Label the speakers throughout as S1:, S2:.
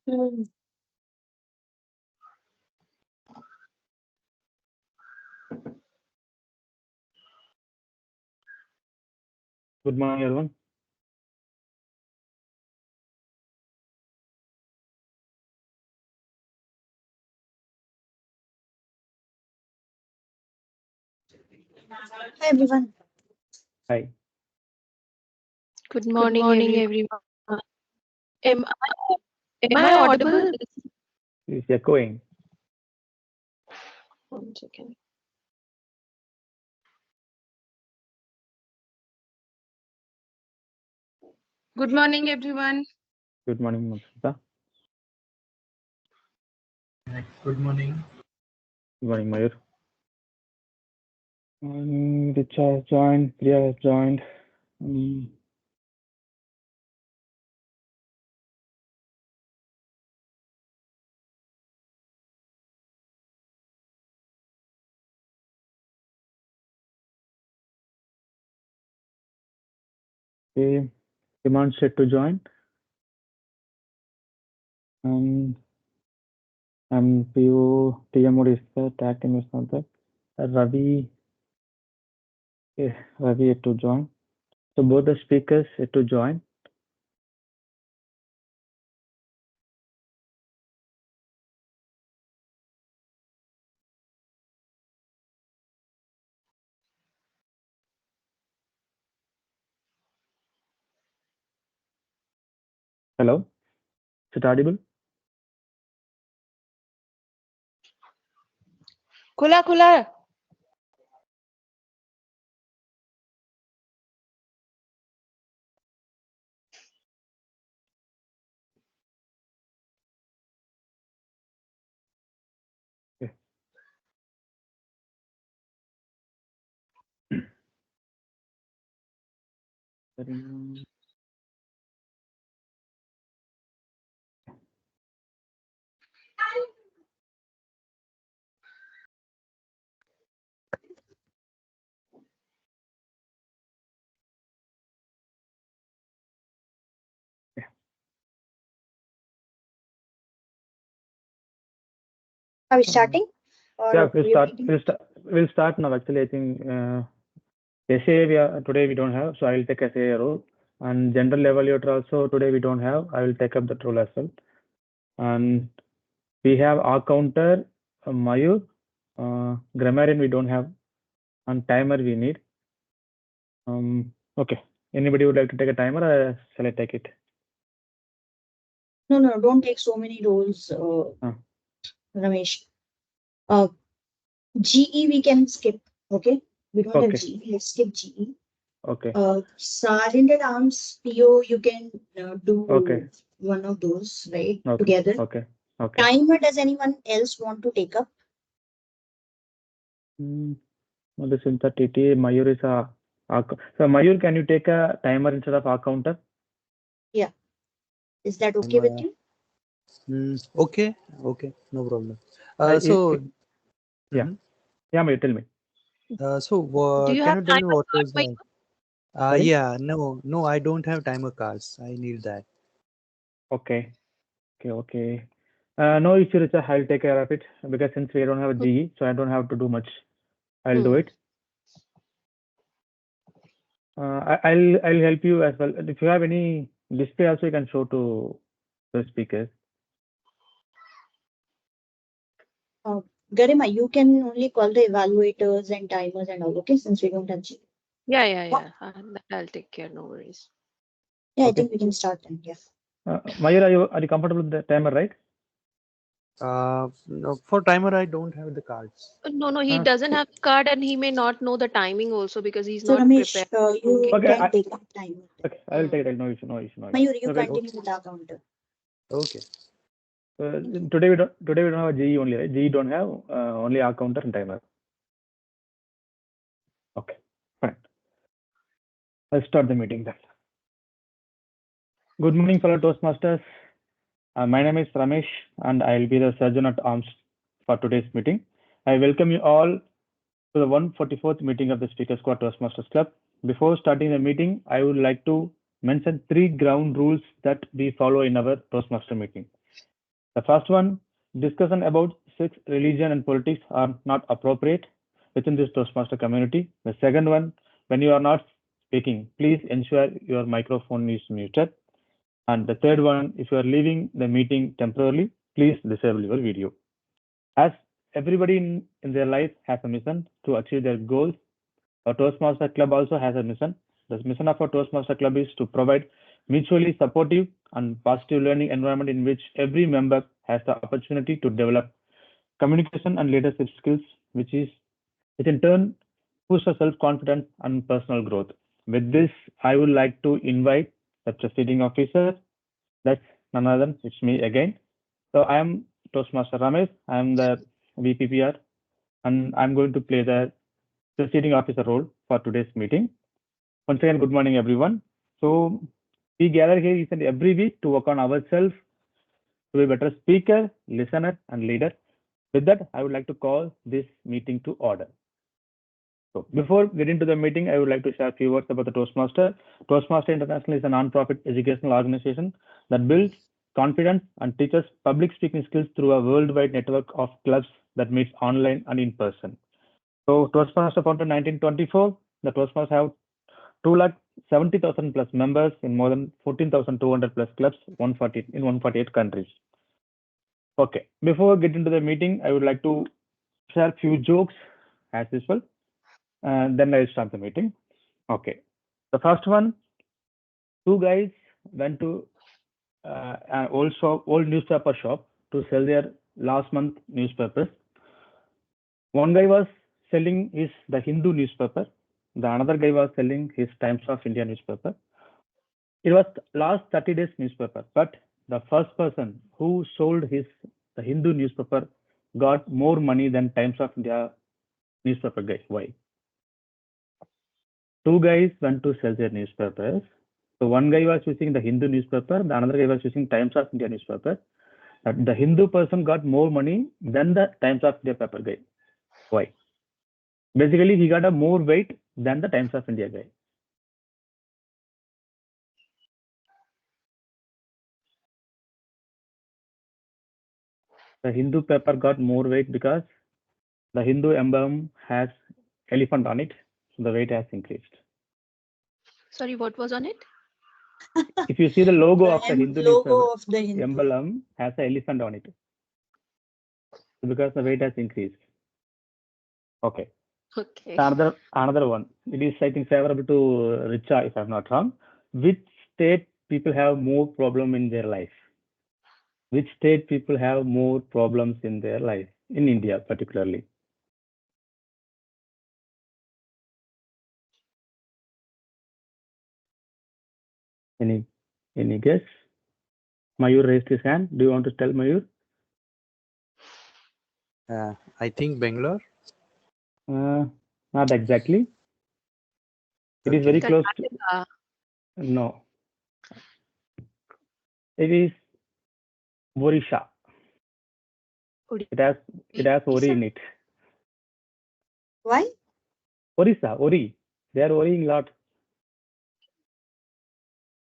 S1: Good morning, everyone.
S2: Hi everyone.
S1: Hi.
S3: Good morning, everyone. Am I audible?
S1: It's echoing.
S3: One second.
S4: Good morning, everyone.
S1: Good morning, Mamsita.
S5: Good morning.
S1: Good morning, Mayur. Richa has joined. Priya has joined. Okay. Demand set to join. I'm PO TMOD is the tag team is not there. Ravi. Ravi had to join. So both the speakers had to join. Hello. Is it audible?
S3: Kula.
S1: Okay.
S2: Are we starting? Or
S1: Yeah,
S2: we are waiting?
S1: We'll start now. Actually, I think SA today we don't have, so I will take SA role. And general evaluator also today we don't have. I will take up that role as well. And we have our counter, Mayur, grammarian we don't have, and timer we need. Okay. Anybody would like to take a timer, or shall I take it?
S2: No, don't take so many roles, Ramesh. GE we can skip. Okay, we don't have GE. Let's skip GE.
S1: Okay.
S2: Sergeant at Arms PO you can do one of those, right? Together.
S1: Okay.
S2: Timer, does anyone else want to take up?
S1: This is the TTA. Mayur is a. So Mayur, can you take a timer instead of our counter?
S2: Yeah. Is that okay with you?
S5: Okay, no problem.
S1: Yeah, Mayur, tell me.
S5: So
S3: Do you
S5: can
S3: have
S5: you tell me what
S3: timer
S5: was that? Yeah, no, I don't have timer cards. I need that.
S1: Okay. No issue, Richa. I'll take care of it because since we don't have a GE, so I don't have to do much. I'll do it. I'll help you as well. If you have any display, also you can show to the speakers.
S2: Garima, you can only call the evaluators and timers and all, okay? Since we don't have GE.
S3: Yeah. I'll take care. No worries.
S2: Yeah, I think we can start then. Yeah.
S1: Mayur, are you comfortable with the timer, right?
S5: No, for timer I don't have the cards.
S3: No, he doesn't have card, and he may not know the timing also because he's
S2: So
S3: not
S2: Ramesh,
S3: prepared.
S2: you can take the timer.
S1: Okay, I'll take it. No issue.
S2: Mayur, you continue with our counter.
S5: Okay.
S1: Today we don't have a GE only, right? GE don't have only our counter and timer. Okay, fine. I'll start the meeting then. Good morning, fellow Toastmasters. My name is Ramesh, and I'll be the Surgeon at Arms for today's meeting. I welcome you all to the 144th meeting of the Speaker Squad Toastmasters Club. Before starting the meeting, I would like to mention 3 ground rules that we follow in our Toastmaster meeting. The first one, discussion about sex, religion, and politics are not appropriate within this Toastmaster community. The second one, when you are not speaking, please ensure your microphone is muted. And the third one, if you are leaving the meeting temporarily, please disable your video. As everybody in their life has a mission to achieve their goals, our Toastmaster Club also has a mission. The mission of our Toastmaster Club is to provide mutually supportive and positive learning environment in which every member has the opportunity to develop communication and leadership skills, which in turn boosts self-confidence and personal growth. With this, I would like to invite the presiding officer. That's none other than it's me again. So I am Toastmaster Ramesh. I am the VPPR, and I'm going to play the presiding officer role for today's meeting. Once again, good morning, everyone. So we gather here each and every week to work on ourselves to be a better speaker, listener, and leader. With that, I would like to call this meeting to order. So before getting to the meeting, I would like to share a few words about the Toastmaster. Toastmaster International is a non-profit educational organization that builds confidence and teaches public speaking skills through a worldwide network of clubs that meets online and in person. So Toastmaster founded in 1924. The Toastmasters have 270,000 plus members in more than 14,200 plus clubs in 148 countries. Okay, before getting to the meeting, I would like to share a few jokes as usual, and then I'll start the meeting. Okay, the first one, two guys went to an old newspaper shop to sell their last month newspapers. One guy was selling the Hindu newspaper. The another guy was selling his Times of India newspaper. It was last 30 days newspaper, but the first person who sold the Hindu newspaper got more money than Times of India newspaper guy. Why? Two guys went to sell their newspapers. So one guy was using the Hindu newspaper, the another guy was using Times of India newspaper. The Hindu person got more money than the Times of India paper guy. Why? Basically, he got a more weight than the Times of India guy. The Hindu paper got more weight because the Hindu emblem has elephant on it, so the weight has increased.
S3: Sorry, what was on it?
S1: If you see the logo of the Hindu
S2: logo of the
S1: newspaper, emblem has an elephant on it, because the weight has increased. Okay.
S3: Okay.
S1: Another one. It is, I think, favorable to Richa, if I'm not wrong. Which state people have more problem in their life? Which state people have more problems in their life? In India, particularly. Any guess? Mayur raised his hand. Do you want to tell Mayur?
S5: I think Bangalore.
S1: Not exactly. It is very close to. No. It is Orisha. It has Ori in it.
S2: Why?
S1: Orissa, Ori. They are worrying a lot.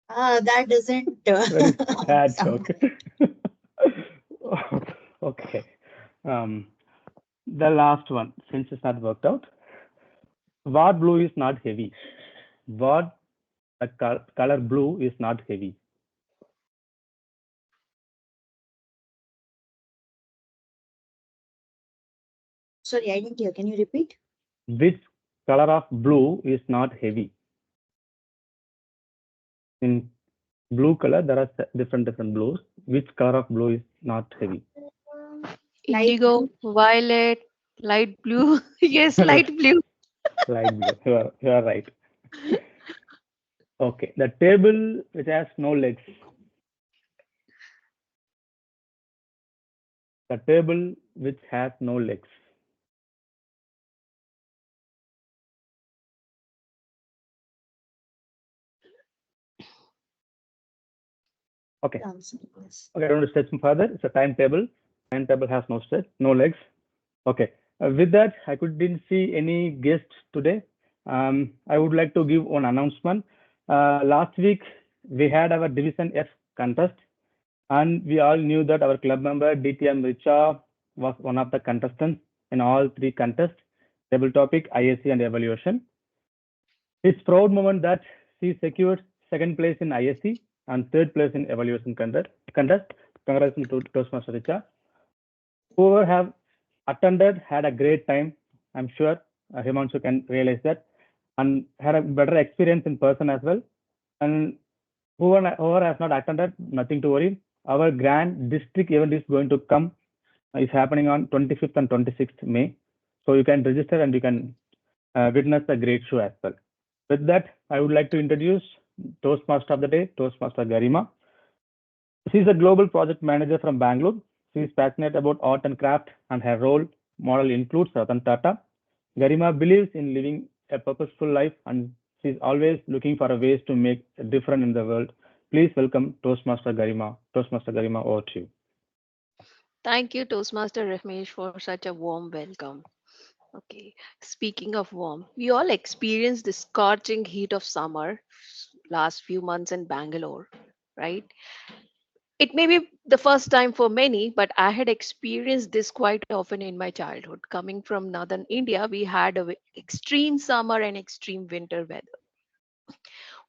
S2: That doesn't.
S1: Very bad joke. Okay. The last one, since it's not worked out. What blue is not heavy? What color blue is not heavy?
S2: Sorry, I didn't hear. Can you repeat?
S1: Which color of blue is not heavy? In blue color, there are different blues. Which color of blue is not heavy?
S3: Indigo, violet, light blue. Yes, light blue.
S1: Light blue. You are right. Okay. The table which has no legs. The table which has no legs. Okay. Okay, I don't want to stretch further. It's a timetable. Timetable has no legs. Okay. With that, I didn't see any guests today. I would like to give one announcement. Last week we had our Division F contest. And we all knew that our club member DTM Richa was one of the contestants in all three contests: table topic, ISC, and evaluation. It's proud moment that she secured second place in ISC and third place in evaluation contest. Congratulations to Toastmaster Richa. Whoever have attended had a great time. I'm sure Himanshu can realize that, and had a better experience in person as well. And whoever has not attended, nothing to worry. Our grand district event is going to come. Is happening on 25th and 26th May. So you can register and you can witness a great show as well. With that, I would like to introduce Toastmaster of the day, Toastmaster Garima. She is a global project manager from Bangalore. She is passionate about art and craft, and her role model includes Ratan Tata. Garima believes in living a purposeful life, and she is always looking for ways to make a difference in the world. Please welcome Toastmaster Garima. Toastmaster Garima, over to you.
S3: Thank you, Toastmaster Ramesh, for such a warm welcome. Okay, speaking of warm, we all experienced the scorching heat of summer last few months in Bangalore, right? It may be the first time for many, but I had experienced this quite often in my childhood. Coming from northern India, we had a extreme summer and extreme winter weather.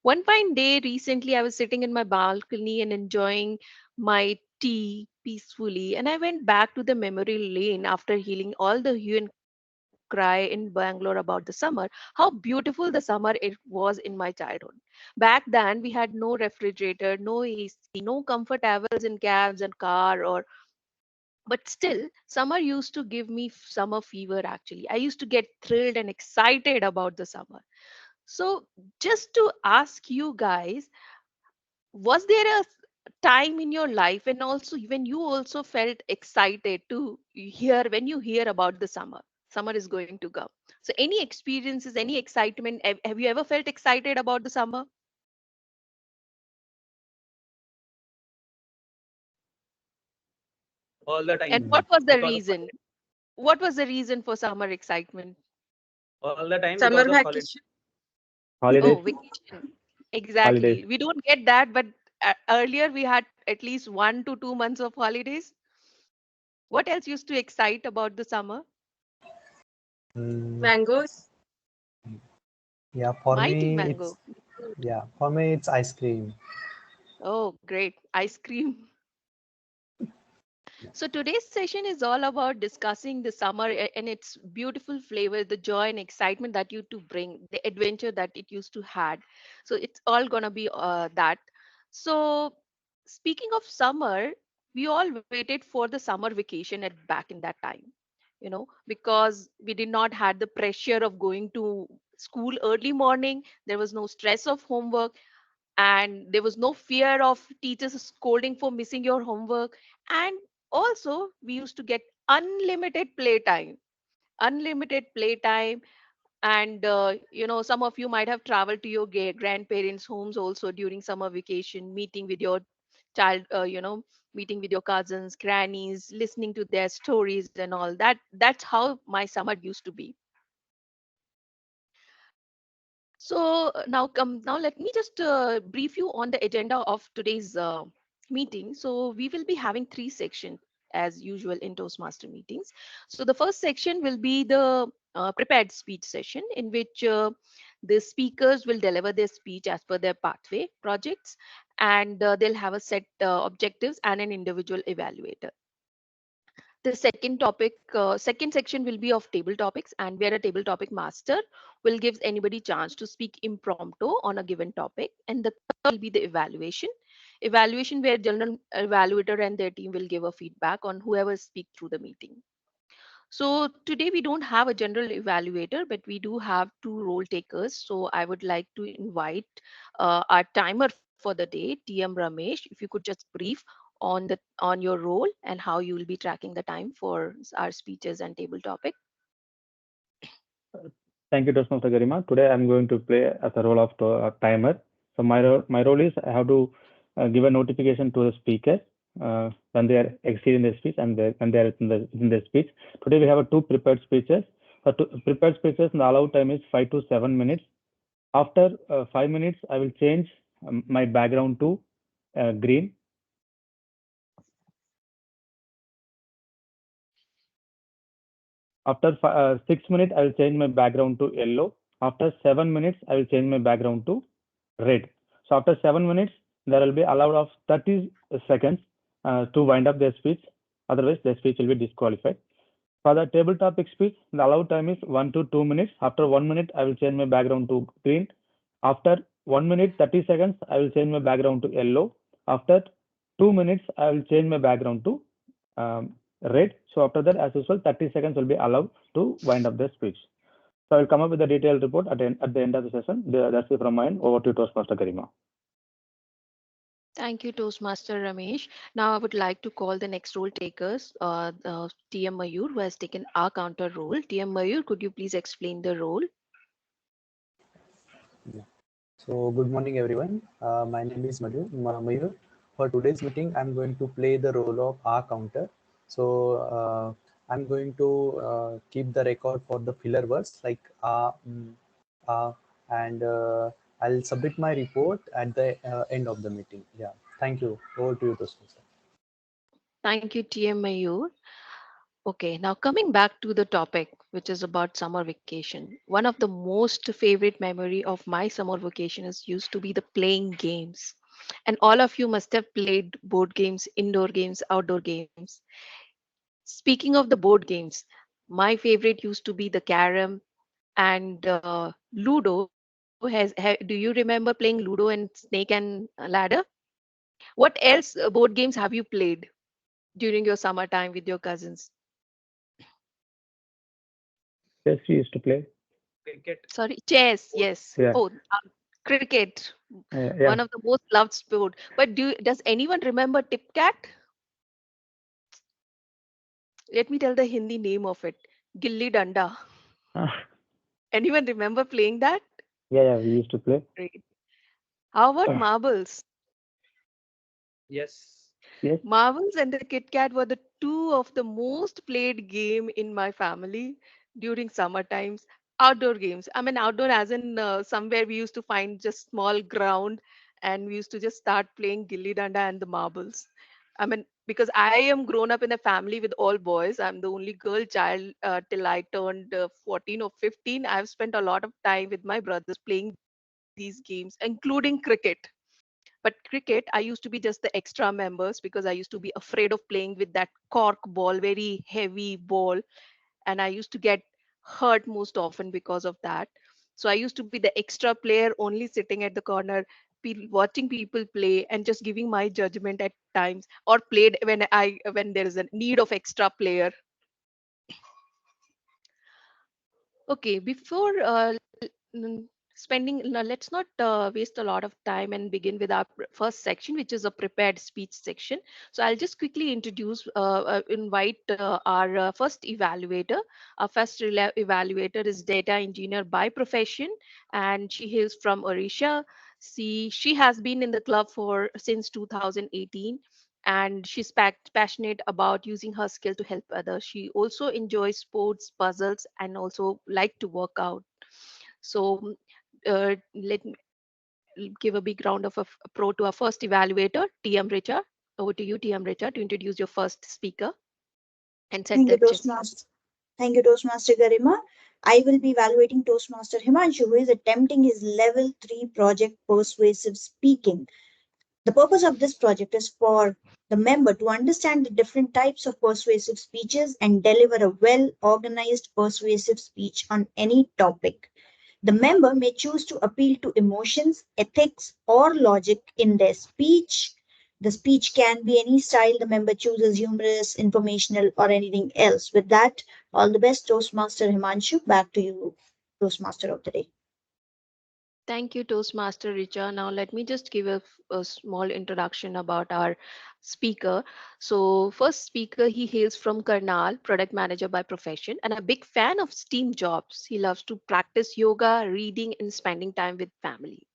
S3: One fine day recently, I was sitting in my balcony and enjoying my tea peacefully, and I went back to the memory lane after hearing all the hue and cry in Bangalore about the summer, how beautiful the summer it was in my childhood. Back then, we had no refrigerator, no AC, no comfortables in cabs and car, or but still, summer used to give me summer fever. Actually, I used to get thrilled and excited about the summer. So, just to ask you guys, was there a time in your life and also when you also felt excited to hear when you hear about the summer is going to come? So any experiences, any excitement, have you ever felt excited about the summer?
S6: All the
S3: And
S6: time.
S3: what was the
S6: Because of
S3: reason? What was the reason for summer excitement?
S6: all the time
S4: Summer
S6: because of holiday.
S4: vacation.
S1: Holidays,
S3: Oh, vacation.
S1: holidays.
S3: Exactly, we don't get that, but earlier we had at least 1 to 2 months of holidays. What else used to excite about the summer?
S5: Mm,
S4: Mangoes.
S5: yeah, for
S3: Mighty
S5: me, it's
S3: mango.
S5: ice cream.
S3: Oh, great. Ice cream. So today's session is all about discussing the summer and its beautiful flavor, the joy and excitement that you to bring, the adventure that it used to had. So it's all gonna be that. So speaking of summer, we all waited for the summer vacation at back in that time, because we did not had the pressure of going to school early morning. There was no stress of homework, and there was no fear of teachers scolding for missing your homework. And also we used to get unlimited playtime. And some of you might have traveled to your grandparents homes also during summer vacation, meeting with your child, meeting with your cousins, grannies, listening to their stories and all that. That's how my summer used to be. So now let me just brief you on the agenda of today's meeting. So we will be having three sections as usual in Toastmaster meetings. So the first section will be the prepared speech session, in which the speakers will deliver their speech as per their pathway projects, and they'll have a set objectives and an individual evaluator. The second section will be of table topics, and where a table topic master will give anybody chance to speak impromptu on a given topic. And the third will be the evaluation where general evaluator and their team will give a feedback on whoever speak through the meeting. So today we don't have a general evaluator, but we do have two role takers. So I would like to invite our timer for the day, TM Ramesh. If you could just brief on your role and how you will be tracking the time for our speeches and table topic.
S1: Thank you, Toastmaster Garima. Today I'm going to play as a role of timer. So my role is I have to give a notification to the speaker when they are exceeding their speech and when they are in their speech. Today we have two prepared speeches. For prepared speeches, the allowed time is 5 to 7 minutes. After 5 minutes, I will change my background to green. After 6 minutes, I will change my background to yellow. After 7 minutes, I will change my background to red. So after 7 minutes, there will be allowed of 30 seconds to wind up their speech. Otherwise, their speech will be disqualified. For the table topic speech, the allowed time is 1 to 2 minutes. After 1 minute, I will change my background to green. After 1 minute 30 seconds, I will change my background to yellow. After 2 minutes, I will change my background to red. So after that, as usual, 30 seconds will be allowed to wind up the speech. So I will come up with a detailed report at the end of the session. That's it from mine. Over to Toastmaster Garima.
S3: Thank you, Toastmaster Ramesh. Now I would like to call the next role takers, TM Mayur, who has taken our counter role. TM Mayur, could you please explain the role?
S5: Yeah. So good morning, everyone. My name is Mayur. For today's meeting, I'm going to play the role of R counter. So I'm going to keep the record for the filler words like and I'll submit my report at the end of the meeting. Yeah. Thank you. Over to you, Toastmaster.
S3: Thank you, TM Mayur. Okay, now coming back to the topic, which is about summer vacation. One of the most favorite memory of my summer vacation is used to be the playing games. And all of you must have played board games, indoor games, outdoor games. Speaking of the board games, my favorite used to be the carom and Ludo. Do you remember playing Ludo and Snake and Ladder? What else board games have you played during your summertime with your cousins?
S1: Yes, we used to play.
S6: Cricket.
S3: Sorry, chess. Yes.
S1: Yeah.
S3: Oh, cricket.
S1: Yeah.
S3: One of the most loved sport. But does anyone remember Tip Cat? Let me tell the Hindi name of it. Gilli Danda. Anyone remember playing that?
S1: Yeah, we used to play.
S3: Great. How about marbles?
S6: Yes.
S1: Yes.
S3: Marbles and the Kit Kat were the two of the most played game in my family during summer times. Outdoor games. I mean, outdoor as in somewhere we used to find just small ground and we used to just start playing gilli danda and the marbles. I mean, because I am grown up in a family with all boys. I'm the only girl child till I turned 14 or 15. I've spent a lot of time with my brothers playing these games, including cricket. But cricket, I used to be just the extra members because I used to be afraid of playing with that cork ball, very heavy ball, and I used to get hurt most often because of that. So I used to be the extra player, only sitting at the corner, watching people play and just giving my judgment at times, or played when there is a need of extra player. Okay, before spending, let's not waste a lot of time and begin with our first section, which is a prepared speech section. So I'll just quickly invite our first evaluator. Our first evaluator is data engineer by profession, and she hails from Orisha. She has been in the club since 2018, and she's passionate about using her skill to help others. She also enjoys sports, puzzles, and also like to work out. So let me give a big round of applause to our first evaluator, TM Richa. Over to you, TM Richa, to introduce your first speaker and set
S2: Thank
S3: the
S2: you,
S3: agenda.
S2: Toastmaster. Thank you, Toastmaster Garima. I will be evaluating Toastmaster Himanshu, who is attempting his level 3 project persuasive speaking. The purpose of this project is for the member to understand the different types of persuasive speeches and deliver a well organized persuasive speech on any topic. The member may choose to appeal to emotions, ethics, or logic in their speech. The speech can be any style the member chooses, humorous, informational, or anything else. With that, all the best, Toastmaster Himanshu. Back to you, Toastmaster of the day.
S3: Thank you, Toastmaster Richa. Now, let me just give a small introduction about our speaker. So, first speaker, he hails from Karnal, product manager by profession, and a big fan of STEAM jobs. He loves to practice yoga, reading, and spending time with family.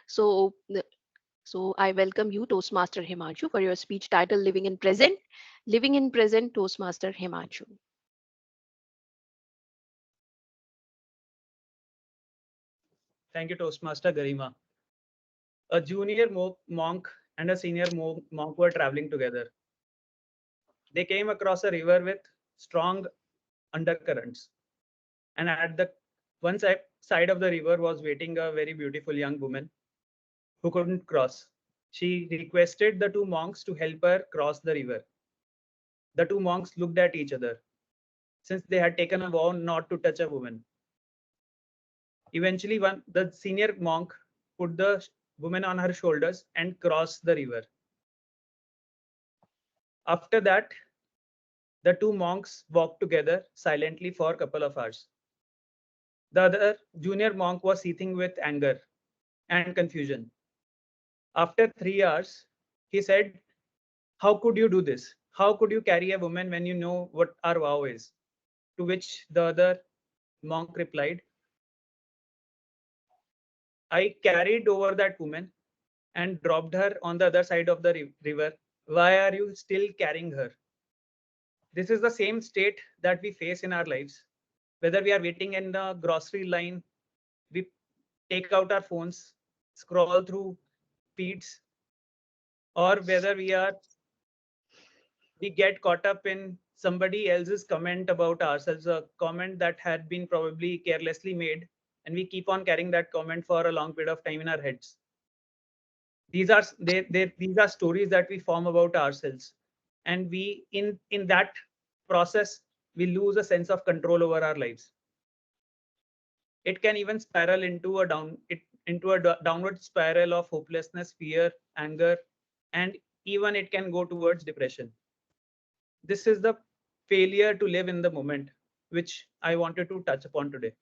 S3: So I welcome you, Toastmaster Himanshu, for your speech title Living in Present, Toastmaster Himanshu.
S6: Thank you, Toastmaster Garima. A junior monk and a senior monk were traveling together. They came across a river with strong undercurrents. And at the one side of the river was waiting a very beautiful young woman who couldn't cross. She requested the two monks to help her cross the river. The two monks looked at each other, since they had taken a vow not to touch a woman. Eventually, the senior monk put the woman on her shoulders and crossed the river. After that, the two monks walked together silently for a couple of hours. The other junior monk was seething with anger and confusion. After 3 hours, he said, "How could you do this? How could you carry a woman when you know what our vow is?" To which the other monk replied, "I carried over that woman and dropped her on the other side of the river. Why are you still carrying her?" This is the same state that we face in our lives. Whether we are waiting in the grocery line, we take out our phones, scroll through feeds, or whether we get caught up in somebody else's comment about ourselves, a comment that had been probably carelessly made, and we keep on carrying that comment for a long period of time in our heads. These are these are stories that we form about ourselves, and we in that process we lose a sense of control over our lives. It can even spiral into a downward spiral of hopelessness, fear, anger, and even it can go towards depression. This is the failure to live in the moment, which I wanted to touch upon today.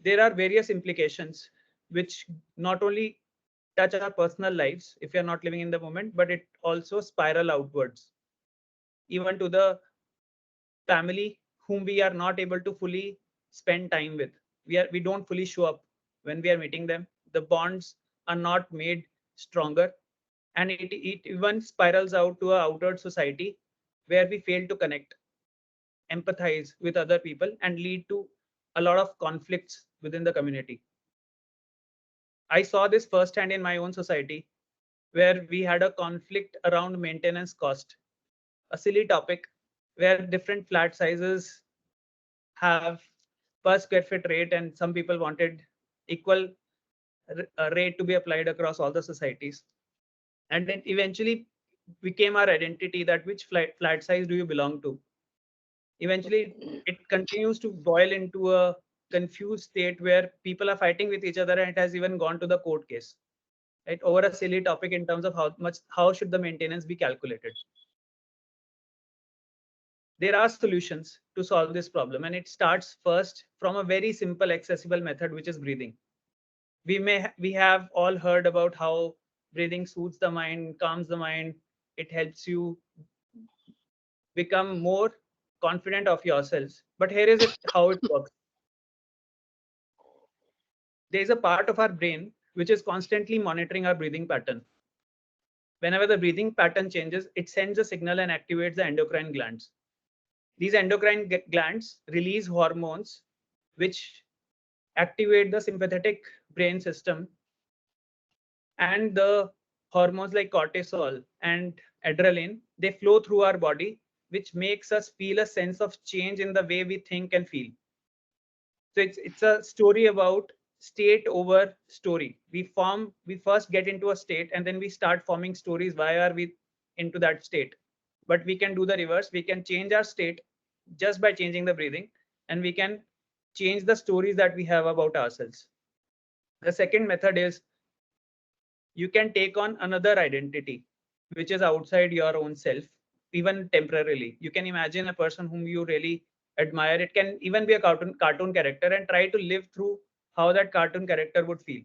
S6: There are various implications which not only touch our personal lives if we are not living in the moment, but it also spiral outwards, even to the family whom we are not able to fully spend time with. We don't fully show up when we are meeting them. The bonds are not made stronger, and it even spirals out to our outer society where we fail to connect, empathize with other people, and lead to a lot of conflicts within the community. I saw this firsthand in my own society, where we had a conflict around maintenance cost, a silly topic where different flat sizes have per square feet rate, and some people wanted equal rate to be applied across all the societies. And then eventually became our identity, that which flat size do you belong to. Eventually it continues to boil into a confused state where people are fighting with each other, and it has even gone to the court case, right, over a silly topic in terms of how should the maintenance be calculated. There are solutions to solve this problem, and it starts first from a very simple accessible method, which is breathing. We have all heard about how breathing soothes the mind, calms the mind. It helps you become more confident of yourselves. But here is how it works. There is a part of our brain which is constantly monitoring our breathing pattern. Whenever the breathing pattern changes, it sends a signal and activates the endocrine glands. These endocrine glands release hormones which activate the sympathetic brain system, and the hormones like cortisol and adrenaline, they flow through our body, which makes us feel a sense of change in the way we think and feel. So it's a story about state over story. We first get into a state, and then we start forming stories. Why are we into that state? But we can do the reverse. We can change our state just by changing the breathing, and we can change the stories that we have about ourselves. The second method is you can take on another identity, which is outside your own self, even temporarily. You can imagine a person whom you really admire. It can even be a cartoon character, and try to live through how that cartoon character would feel.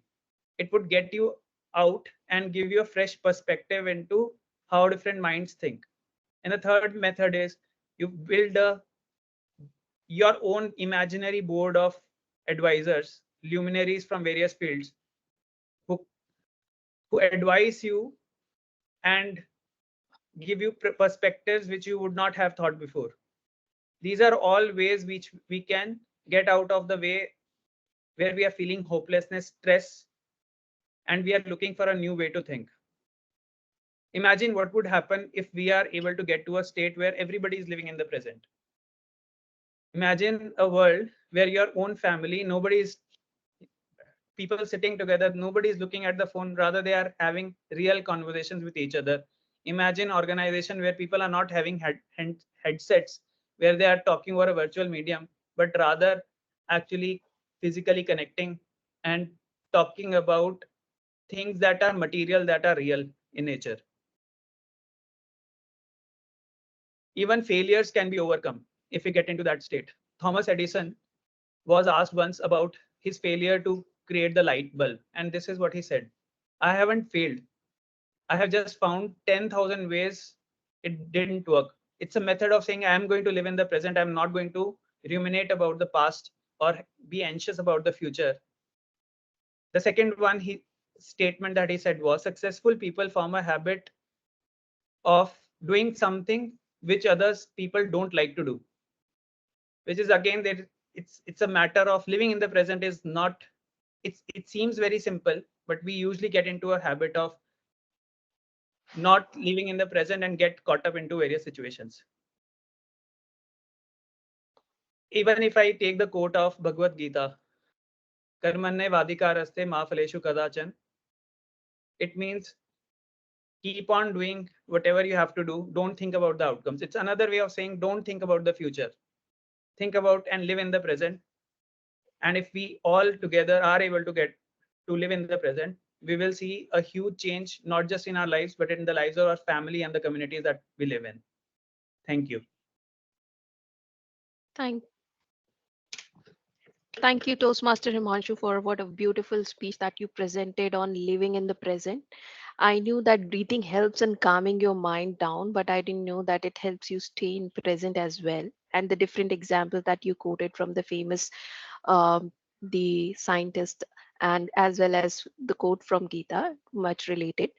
S6: It would get you out and give you a fresh perspective into how different minds think. And the third method is you build your own imaginary board of advisors, luminaries from various fields, who advise you and give you perspectives which you would not have thought before. These are all ways which we can get out of the way where we are feeling hopelessness, stress, and we are looking for a new way to think. Imagine what would happen if we are able to get to a state where everybody is living in the present. Imagine a world where your own family, people sitting together, nobody is looking at the phone, rather they are having real conversations with each other. Imagine organization where people are not having headsets, where they are talking over a virtual medium, but rather actually physically connecting and talking about things that are material, that are real in nature. Even failures can be overcome if we get into that state. Thomas Edison was asked once about his failure to create the light bulb, and this is what he said: I haven't failed. I have just found 10,000 ways it didn't work. It's a method of saying I am going to live in the present. I'm not going to ruminate about the past or be anxious about the future. The second one statement that he said was, successful people form a habit of doing something which others people don't like to do, which is again that it's a matter of living in the present. Is not, it seems very simple, but we usually get into a habit of not living in the present and get caught up into various situations. Even if I take the quote of Bhagavad Gita, Karmanne Vadikaraste Ma Phaleshu Kadachan, it means keep on doing whatever you have to do. Don't think about the outcomes. It's another way of saying don't think about the future. Think about and live in the present. And if we all together are able to get to live in the present, we will see a huge change, not just in our lives, but in the lives of our family and the communities that we live in. Thank you.
S3: Thank you, Toastmaster Himanshu, for what a beautiful speech that you presented on living in the present. I knew that breathing helps in calming your mind down, but I didn't know that it helps you stay in present as well. And the different examples that you quoted from the famous, the scientist, and as well as the quote from Gita, much related.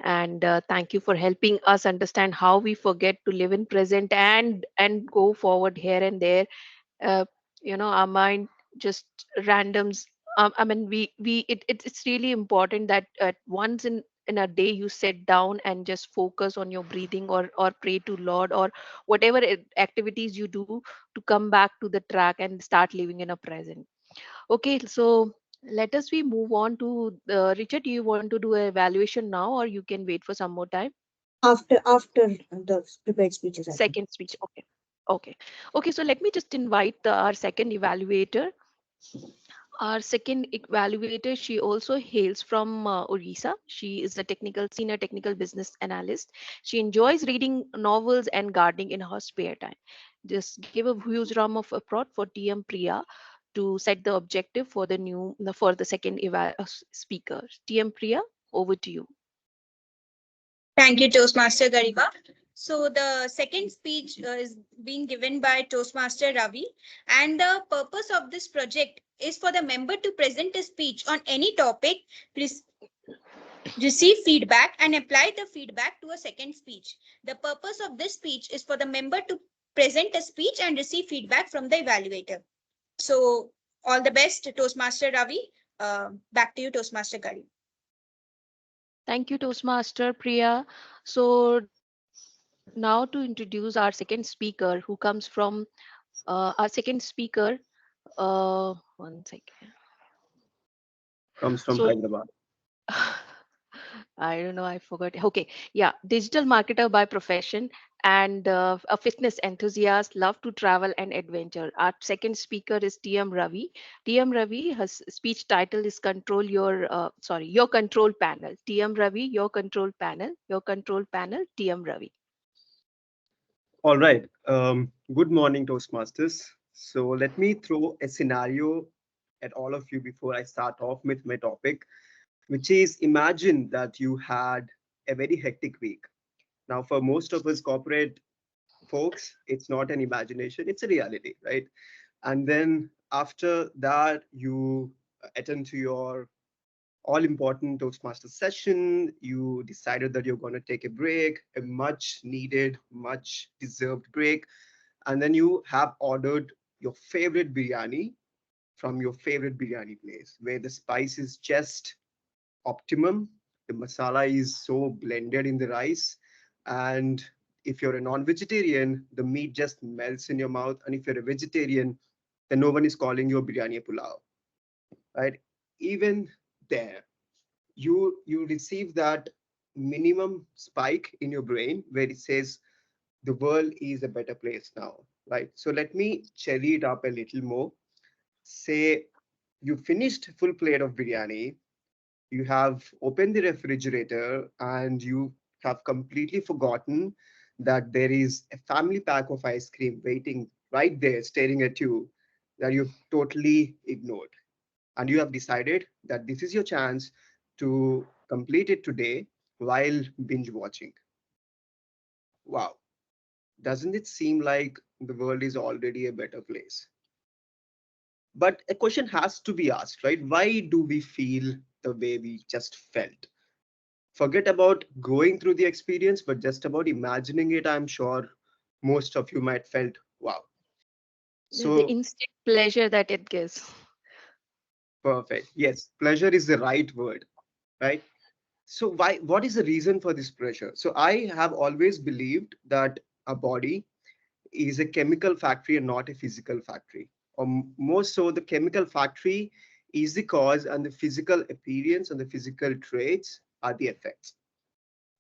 S3: And thank you for helping us understand how we forget to live in present and go forward here and there. uh, our mind just randoms. I mean, it's really important that once in a day you sit down and just focus on your breathing, or pray to Lord, or whatever activities you do, to come back to the track and start living in a present. Okay, so let us we move on to Richard. Do you want to do an evaluation now, or you can wait for some more time?
S2: After the prepared speeches, I think.
S3: Second speech. Okay. Okay, so let me just invite our second evaluator. Our second evaluator, she also hails from Orissa. She is a senior technical business analyst. She enjoys reading novels and gardening in her spare time. Just give a huge round of applause for TM Priya to set the objective for the second speaker. TM Priya, over to you.
S4: Thank you, Toastmaster Garima. So the second speech is being given by Toastmaster Ravi, and the purpose of this project is for the member to present a speech on any topic, receive feedback, and apply the feedback to a second speech. The purpose of this speech is for the member to present a speech and receive feedback from the evaluator. So all the best, Toastmaster Ravi. Back to you, Toastmaster Garima.
S3: Thank you, Toastmaster Priya. So now to introduce our second speaker, who comes from our second speaker. One second.
S7: Comes from
S3: So
S7: Hyderabad.
S3: I don't know, I forgot. Okay, yeah, digital marketer by profession and a fitness enthusiast, love to travel and adventure. Our second speaker is TM Ravi. TM Ravi, his speech title is your control panel. TM Ravi, your control panel, TM Ravi.
S7: All right. Good morning, Toastmasters. So let me throw a scenario at all of you before I start off with my topic, which is imagine that you had a very hectic week. Now, for most of us corporate folks, it's not an imagination, it's a reality, right? And then after that, you attend to your all important Toastmaster session. You decided that you're going to take a break, a much needed, much deserved break. And then you have ordered your favorite biryani from your favorite biryani place, where the spice is just optimum. The masala is so blended in the rice, and if you're a non-vegetarian, the meat just melts in your mouth. And if you're a vegetarian, then no one is calling you a biryani pulao, right? Even there, you receive that minimum spike in your brain where it says the world is a better place now, right? So let me cherry it up a little more. Say you finished full plate of biryani, you have opened the refrigerator and you have completely forgotten that there is a family pack of ice cream waiting right there staring at you that you've totally ignored, and you have decided that this is your chance to complete it today while binge watching. Wow, doesn't it seem like the world is already a better place? But a question has to be asked, right? Why do we feel the way we just felt? Forget about going through the experience, but just about imagining it, I'm sure most of you might felt wow.
S3: The
S7: So
S3: instant pleasure that it gives.
S7: perfect. Yes, pleasure is the right word, right? So what is the reason for this pressure? So I have always believed that a body is a chemical factory and not a physical factory. Or more so, the chemical factory is the cause and the physical appearance and the physical traits are the effects.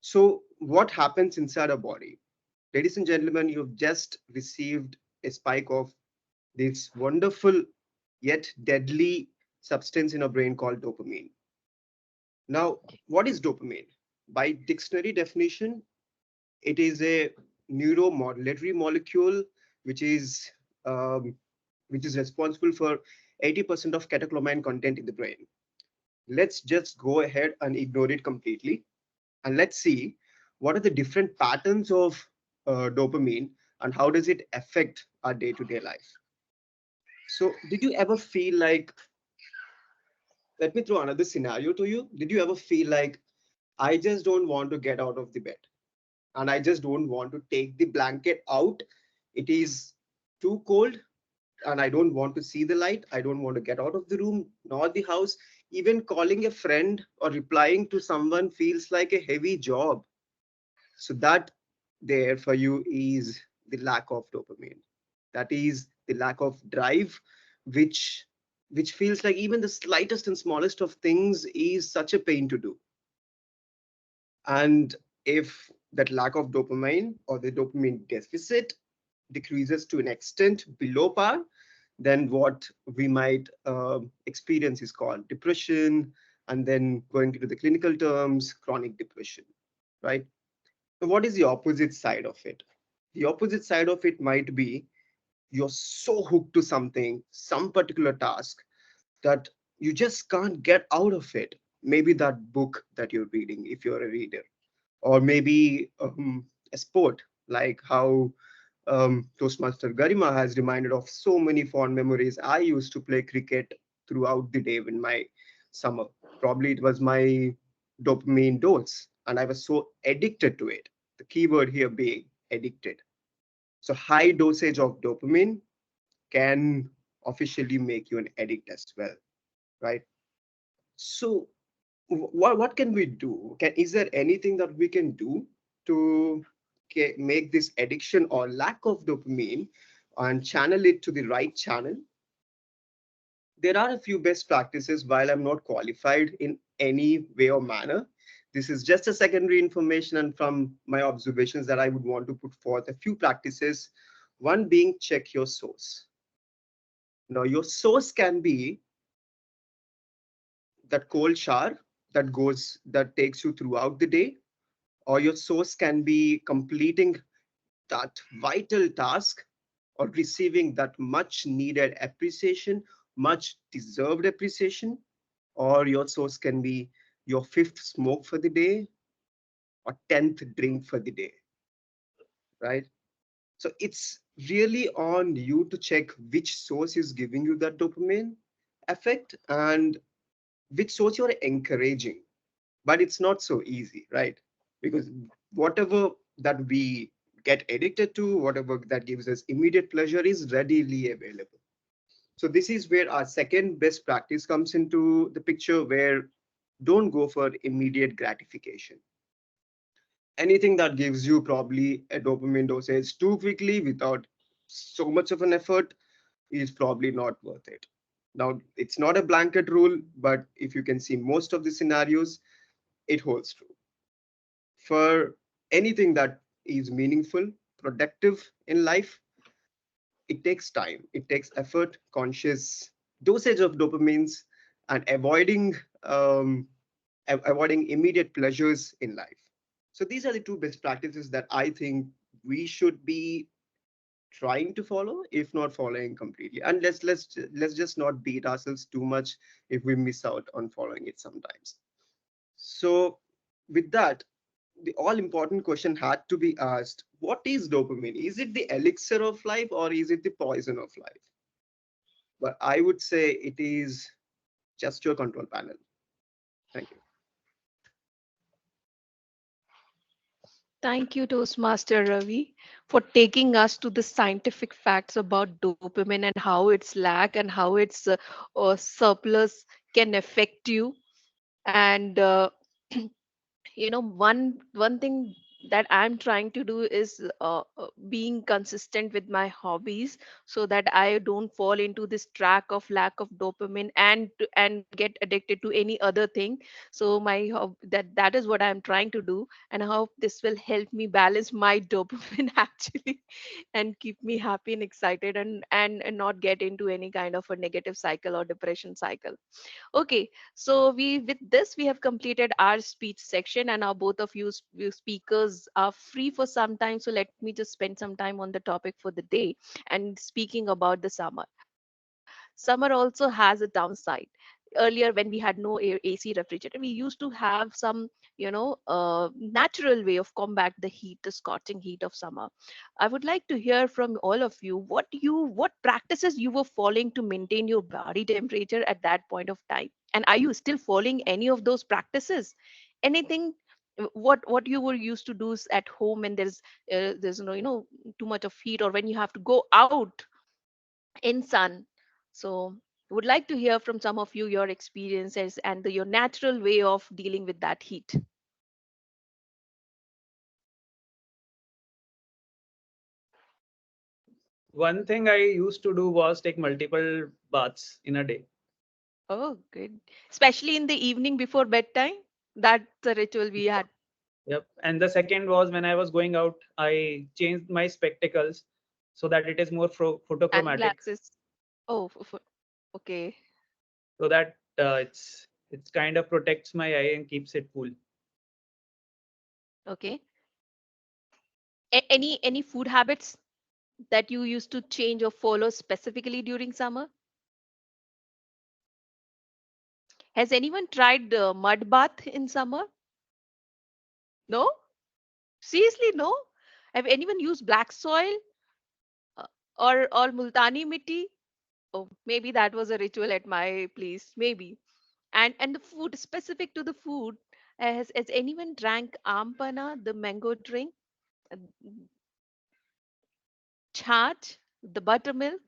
S7: So what happens inside a body? Ladies and gentlemen, you've just received a spike of this wonderful yet deadly substance in our brain called dopamine. Now, what is dopamine? By dictionary definition, it is a neuromodulatory molecule which is um, which is responsible for 80% of catecholamine content in the brain. Let's just go ahead and ignore it completely, and let's see what are the different patterns of dopamine and how does it affect our day-to-day life. So, did you ever feel like, let me throw another scenario to you. Did you ever feel like, I just don't want to get out of the bed and I just don't want to take the blanket out? It is too cold and I don't want to see the light. I don't want to get out of the room nor the house. Even calling a friend or replying to someone feels like a heavy job. So that there for you is the lack of dopamine. That is the lack of drive, which which feels like even the slightest and smallest of things is such a pain to do. And if that lack of dopamine or the dopamine deficit decreases to an extent below par, then what we might experience is called depression, and then going into the clinical terms, chronic depression, right? So what is the opposite side of it? The opposite side of it might be you're so hooked to something, some particular task, that you just can't get out of it. Maybe that book that you're reading, if you're a reader, or maybe a sport, like how Toastmaster Garima has reminded of so many fond memories. I used to play cricket throughout the day in my summer. Probably it was my dopamine dose, and I was so addicted to it. The keyword here being addicted. So high dosage of dopamine can officially make you an addict as well, right? So what can we do? Is there anything that we can do to make this addiction or lack of dopamine and channel it to the right channel? There are a few best practices. While I'm not qualified in any way or manner, this is just a secondary information and from my observations that I would want to put forth a few practices. One being check your source. Now, your source can be that cold shower that takes you throughout the day, or your source can be completing that vital task or receiving that much needed appreciation, much deserved appreciation, or your source can be your fifth smoke for the day or 10th drink for the day, right? So it's really on you to check which source is giving you that dopamine effect and which source you're encouraging. But it's not so easy, right? Because whatever that we get addicted to, whatever that gives us immediate pleasure is readily available. So this is where our second best practice comes into the picture, where don't go for immediate gratification. anything that gives you probably a dopamine dosage too quickly without so much of an effort is probably not worth it. Now, it's not a blanket rule, but if you can see most of the scenarios, it holds true. For anything that is meaningful, productive in life, it takes time, it takes effort, conscious dosage of dopamines, and avoiding immediate pleasures in life. So these are the two best practices that I think we should be trying to follow, if not following completely. And let's just not beat ourselves too much if we miss out on following it sometimes. So with that, the all important question had to be asked: what is dopamine? Is it the elixir of life or is it the poison of life? But I would say it is just your control panel. Thank you.
S3: Thank you, Toastmaster Ravi, for taking us to the scientific facts about dopamine and how its lack and how its surplus can affect you. And one thing that I'm trying to do is being consistent with my hobbies, so that I don't fall into this track of lack of dopamine and get addicted to any other thing. So that is what I'm trying to do, and I hope this will help me balance my dopamine actually, and keep me happy and excited, and not get into any kind of a negative cycle or depression cycle. Okay, so with this we have completed our speech section, and now both of you speakers are free for some time. So let me just spend some time on the topic for the day. And speaking about the summer also has a downside. Earlier, when we had no AC refrigerator, we used to have some, natural way of combat the heat, the scorching heat of summer. I would like to hear from all of you what practices you were following to maintain your body temperature at that point of time, and are you still following any of those practices? Anything? What you were used to do at home, and there's no, too much of heat, or when you have to go out in sun. So would like to hear from some of you your experiences and your natural way of dealing with that heat.
S6: One thing I used to do was take multiple baths in a day.
S3: Oh, good. Especially in the evening before bedtime. That's the ritual we had.
S6: Yep. And the second was when I was going out, I changed my spectacles so that it is more photochromatic,
S3: Sunglasses. Oh, okay.
S6: so that it's kind of protects my eye and keeps it cool.
S3: Okay. Any food habits that you used to change or follow specifically during summer? Has anyone tried mud bath in summer? No? Seriously, no? Have anyone used black soil uh, or multani mitti? Oh, maybe that was a ritual at my place. Maybe. And the food, specific to the food, has anyone drank ampana, the mango drink, uh, chaat, the buttermilk?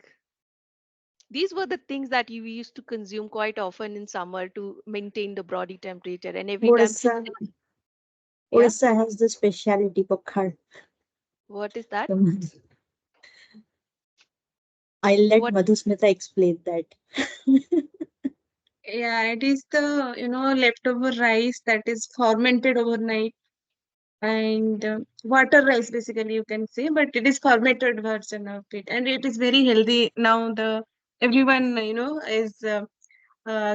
S3: These were the things that you used to consume quite often in summer to maintain the body temperature. And every time,
S2: Odisha,
S3: yeah,
S2: Odisha has the speciality pakhal.
S3: what is that?
S2: I'll let
S3: What?
S2: Madhusmita explain that.
S8: Yeah, it is the leftover rice that is fermented overnight, and water rice basically you can say, but it is fermented version of it, and it is very healthy. Now the everyone is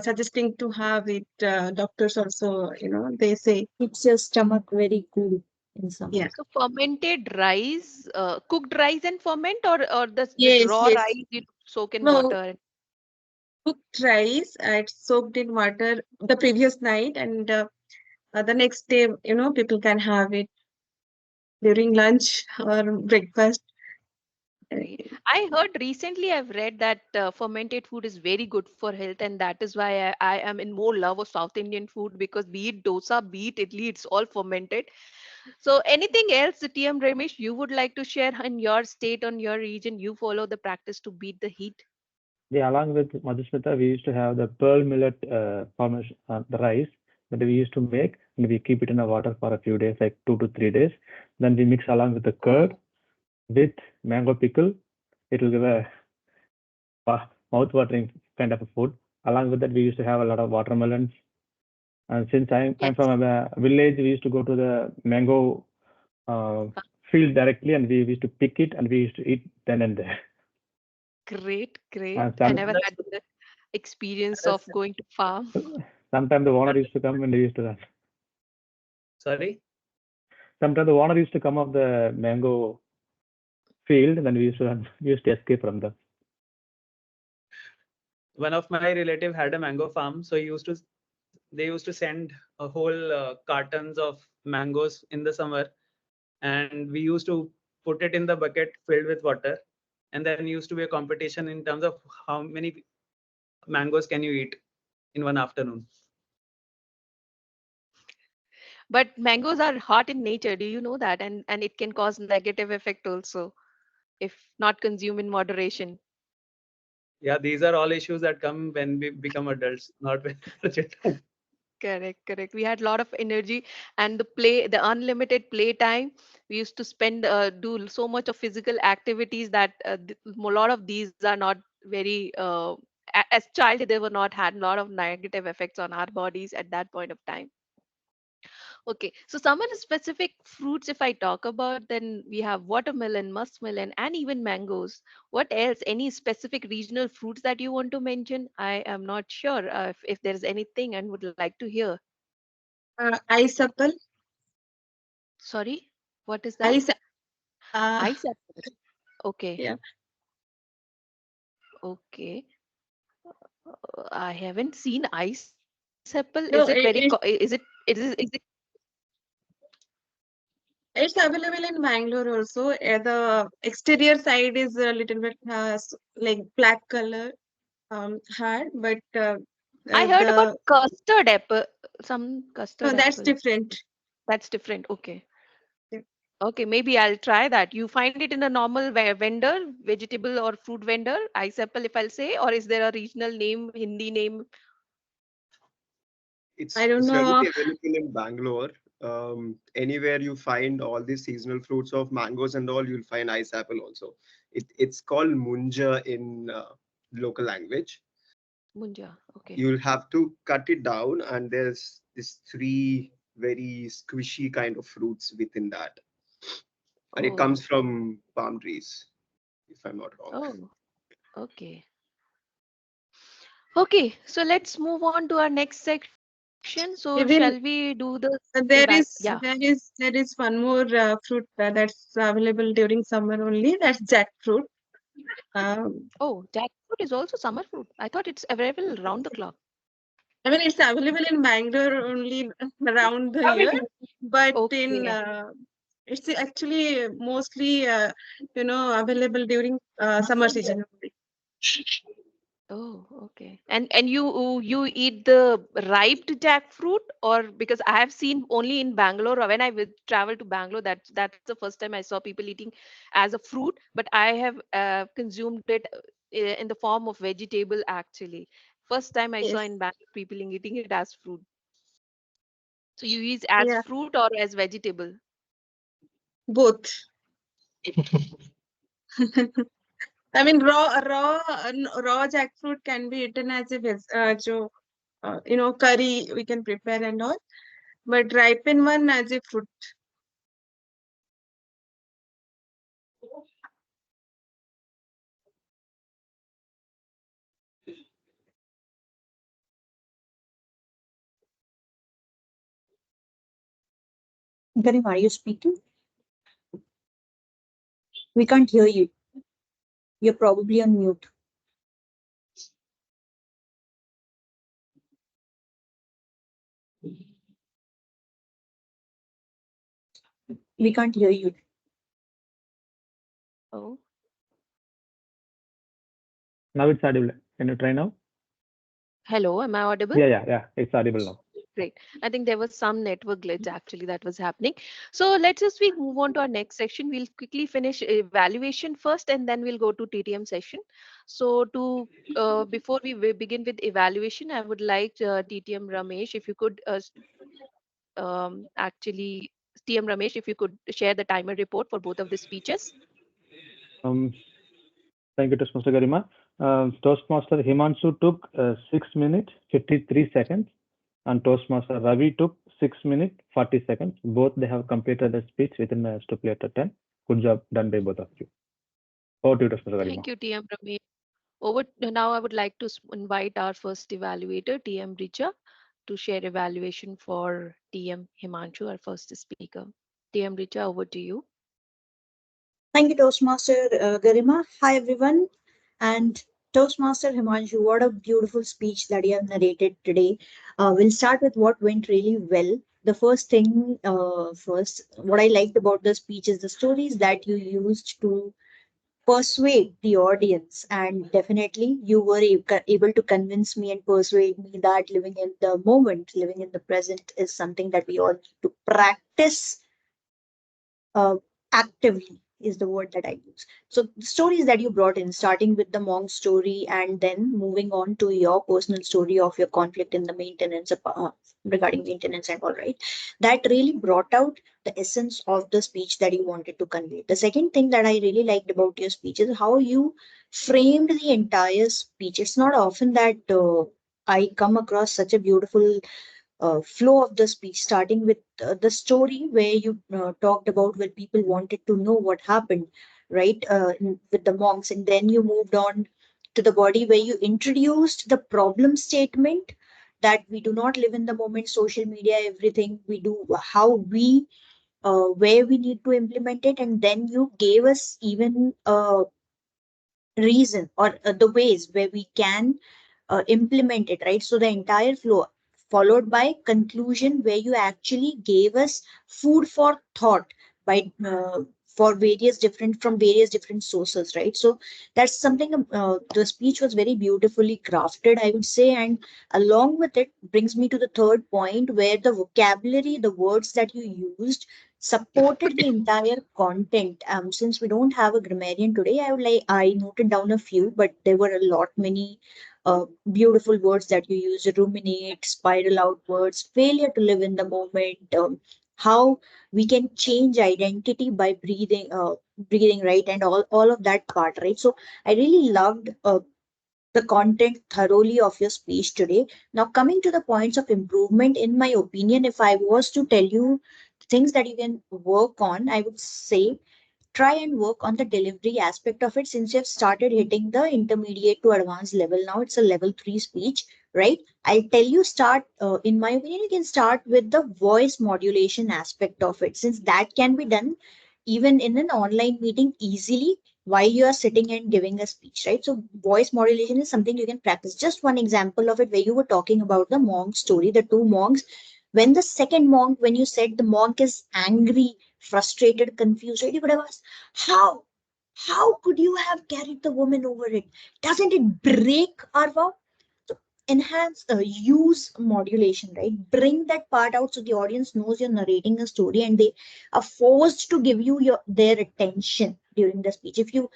S8: suggesting to have it. Doctors also they say,
S2: Keeps your stomach very cool in summer.
S8: yeah,
S3: So fermented rice, cooked rice and ferment, or this
S8: yes,
S3: raw
S8: yes.
S3: rice you soak in
S8: No,
S3: water?
S8: cooked rice, it's soaked in water the previous night, and the next day people can have it during lunch or breakfast.
S3: Great. I heard recently, I've read that fermented food is very good for health, and that is why I am in more love of South Indian food, because be it dosa, be it idli, it's all fermented. So, anything else, TM Ramesh, you would like to share in your state, on your region, you follow the practice to beat the heat?
S1: Yeah, along with Madhusmita, we used to have the pearl millet formation, the rice, that we used to make, and we keep it in the water for a few days, like 2 to 3 days. Then we mix along with the curd with mango pickle. It will give a mouth-watering kind of a food. Along with that, we used to have a lot of watermelons. And since I'm from a village, we used to go to the mango field directly, and we used to pick it, and we used to eat then and there.
S3: Great.
S1: And
S3: I never had the experience of going to farm.
S1: sometimes the owner used to come and we used to run.
S6: Sorry?
S1: Sometimes the owner used to come of the mango field, and then we used to run. We used to escape from them.
S6: One of my relative had a mango farm, so they used to send a whole cartons of mangoes in the summer, and we used to put it in the bucket filled with water, and then used to be a competition in terms of how many mangoes can you eat in one afternoon.
S3: But mangoes are hot in nature. Do you know that? And it can cause negative effect also if not consumed in moderation.
S6: Yeah, these are all issues that come when we become adults, not when we're children.
S3: Correct. We had a lot of energy and the unlimited play time. We used to spend, do so much of physical activities that a lot of these are not very, as child, they were not had a lot of negative effects on our bodies at that point of time. Okay, so summer specific fruits, if I talk about, then we have watermelon, muskmelon, and even mangoes. What else? Any specific regional fruits that you want to mention? I am not sure if there's anything and would like to hear.
S8: Ice apple.
S3: Sorry, what is that? Ice apple. Okay.
S8: Yeah.
S3: Okay. I haven't seen ice apple. Is it
S8: No,
S3: very? Is it?
S8: It's available in Bangalore also. The exterior side is a little bit like black color, hard, but
S3: I heard about
S8: the
S3: custard apple. Some custard
S8: no, that's
S3: apple.
S8: different.
S3: That's different. Okay.
S8: Yeah.
S3: Okay, maybe I'll try that. You find it in a normal vendor, vegetable or fruit vendor, ice apple, if I'll say, or is there a regional name, Hindi name?
S8: I don't
S7: It's
S8: know.
S7: readily available in Bangalore. Anywhere you find all these seasonal fruits of mangoes and all, you'll find ice apple also. It's called munja in local language.
S3: Munja. Okay.
S7: You'll have to cut it down, and there's this three very squishy kind of fruits within that, and it
S3: Oh,
S7: comes from palm trees, if I'm not wrong.
S3: oh, okay. Okay, so let's move on to our next section. So shall
S8: Even
S3: we do the yeah.
S8: there is one more fruit that's available during summer only. That's jackfruit.
S3: Oh, jackfruit is also summer fruit. I thought it's available around the clock.
S8: I mean, it's available in Bangalore only around the year, but in
S3: Okay.
S8: it's actually mostly available during summer season only.
S3: Oh, okay. And you eat the ripe jackfruit, or because I have seen only in Bangalore, or when I traveled to Bangalore, that's the first time I saw people eating as a fruit, but I have consumed it in the form of vegetable actually. First time I saw
S8: Yes,
S3: in Bangalore people eating it as fruit. So you eat as
S8: yeah,
S3: fruit or as vegetable?
S8: both. I mean, raw jackfruit can be eaten as a curry we can prepare and all, but ripened one as a fruit.
S2: Garima, are you speaking? We can't hear you. You're probably on mute. We can't hear you.
S3: Oh,
S1: Now it's audible. Can you try now?
S3: hello, am I audible?
S1: Yeah. It's audible now.
S3: Great. I think there was some network glitch actually that was happening. So let's just we move on to our next section. We'll quickly finish evaluation first, and then we'll go to TTM session. So to before we begin with evaluation, I would like TTM Ramesh, if you could actually TM Ramesh, if you could share the timer report for both of the speeches.
S1: Thank you, Toastmaster Garima. Toastmaster Himanshu took 6 minutes 53 seconds, and Toastmaster Ravi took 6 minutes 40 seconds. Both they have completed the speech within the stipulated time. Good job done by both of you. Over to you, Toastmaster Garima.
S3: Thank you, TM Ramesh. Over now, I would like to invite our first evaluator, TM Richa, to share evaluation for TM Himanshu, our first speaker. TM Richa, over to you.
S2: Thank you, Toastmaster Garima. Hi, everyone. And Toastmaster Himanshu, what a beautiful speech that you have narrated today. We'll start with what went really well. The first thing, what I liked about the speech is the stories that you used to persuade the audience. And definitely, you were able to convince me and persuade me that living in the moment, living in the present is something that we all need to practice uh, actively is the word that I use. So the stories that you brought in, starting with the monk story and then moving on to your personal story of your conflict in the maintenance regarding maintenance and all right, that really brought out the essence of the speech that you wanted to convey. The second thing that I really liked about your speech is how you framed the entire speech. It's not often that I come across such a beautiful flow of the speech, starting with the story where you talked about where people wanted to know what happened, right, with the monks, and then you moved on to the body where you introduced the problem statement that we do not live in the moment, social media, everything we do, how we where we need to implement it, and then you gave us even a reason or the ways where we can implement it, right? So the entire flow followed by conclusion where you actually gave us food for thought by for various different from various different sources, right? So that's something the speech was very beautifully crafted, I would say, and along with it brings me to the third point where the vocabulary, the words that you used supported the entire content. Since we don't have a grammarian today, I noted down a few, but there were a lot many beautiful words that you used: ruminate, spiral outwards, failure to live in the moment, how we can change identity by breathing, right, and all of that part, right? So I really loved the content thoroughly of your speech today. Now, coming to the points of improvement, in my opinion, if I was to tell you things that you can work on, I would say try and work on the delivery aspect of it. Since you have started hitting the intermediate to advanced level, now it's a level 3 speech, right? I'll tell you, start in my opinion, you can start with the voice modulation aspect of it, since that can be done even in an online meeting easily while you are sitting and giving a speech, right? So voice modulation is something you can practice. Just one example of it, where you were talking about the monk story, the two monks, when the second monk, when you said the monk is angry, frustrated, confused, right? You could have asked, how? How could you have carried the woman over it? Doesn't it break our vow? So enhance, use modulation, right? Bring that part out so the audience knows you're narrating a story and they are forced to give you their attention during the speech. If you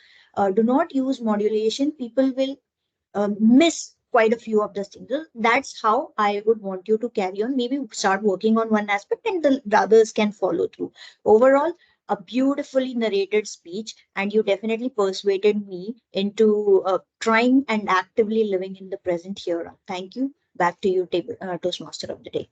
S2: do not use modulation, people will miss quite a few of the things. So that's how I would want you to carry on. Maybe start working on one aspect and the others can follow through. Overall, a beautifully narrated speech, and you definitely persuaded me into trying and actively living in the present here. Thank you. Back to you, Toastmaster of the day.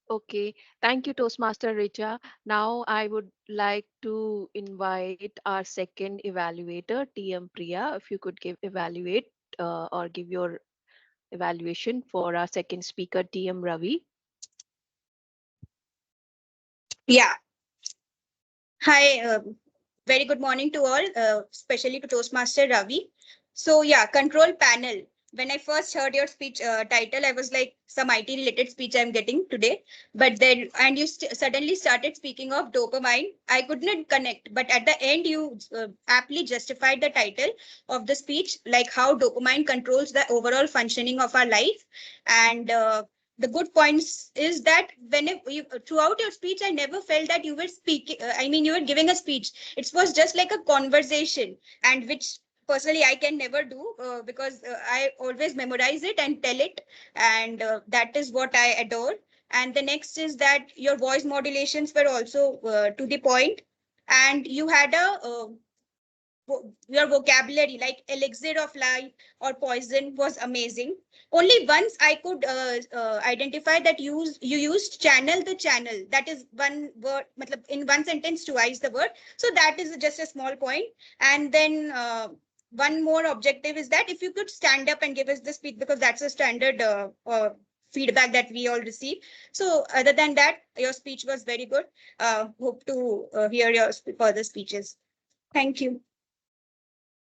S3: Okay, thank you, Toastmaster Richa. Now I would like to invite our second evaluator, TM Priya. If you could evaluate or give your evaluation for our second speaker, TM Ravi.
S4: Yeah. Hi, very good morning to all, especially to Toastmaster Ravi. So yeah, control panel. when I first heard your speech title, I was like, some IT related speech I'm getting today. But then, and you suddenly started speaking of dopamine. I could not connect. But at the end, you aptly justified the title of the speech, like how dopamine controls the overall functioning of our life. And the good points is that throughout your speech, I never felt that you were speaking. I mean, you were giving a speech. It was just like a conversation, and which personally I can never do because I always memorize it and tell it, and that is what I adore. And the next is that your voice modulations were also to the point, and you had a your vocabulary like elixir of life or poison was amazing. Only once I could identify that you used channel the channel. That is one word, in one sentence twice the word. So that is just a small point. And then one more objective is that if you could stand up and give us the speech, because that's a standard feedback that we all receive. So other than that, your speech was very good. Hope to hear your further speeches. Thank you.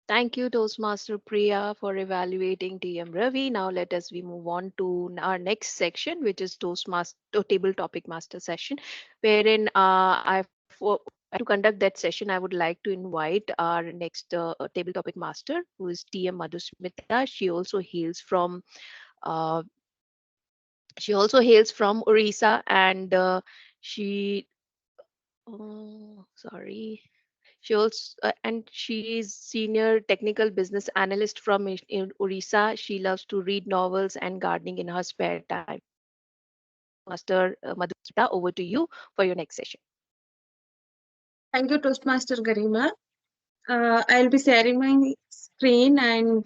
S3: Thank you, Toastmaster Priya, for evaluating TM Ravi. Now let us we move on to our next section, which is Toastmaster Table Topic Master session, wherein to conduct that session, I would like to invite our next table topic master, who is TM Madhusmita. Uh, she also hails from Orissa, and she. Sorry. She is senior technical business analyst from in Orissa. She loves to read novels and gardening in her spare time. Master Madhusmita, over to you for your next session.
S8: Thank you, Toastmaster Garima. I'll be sharing my screen, and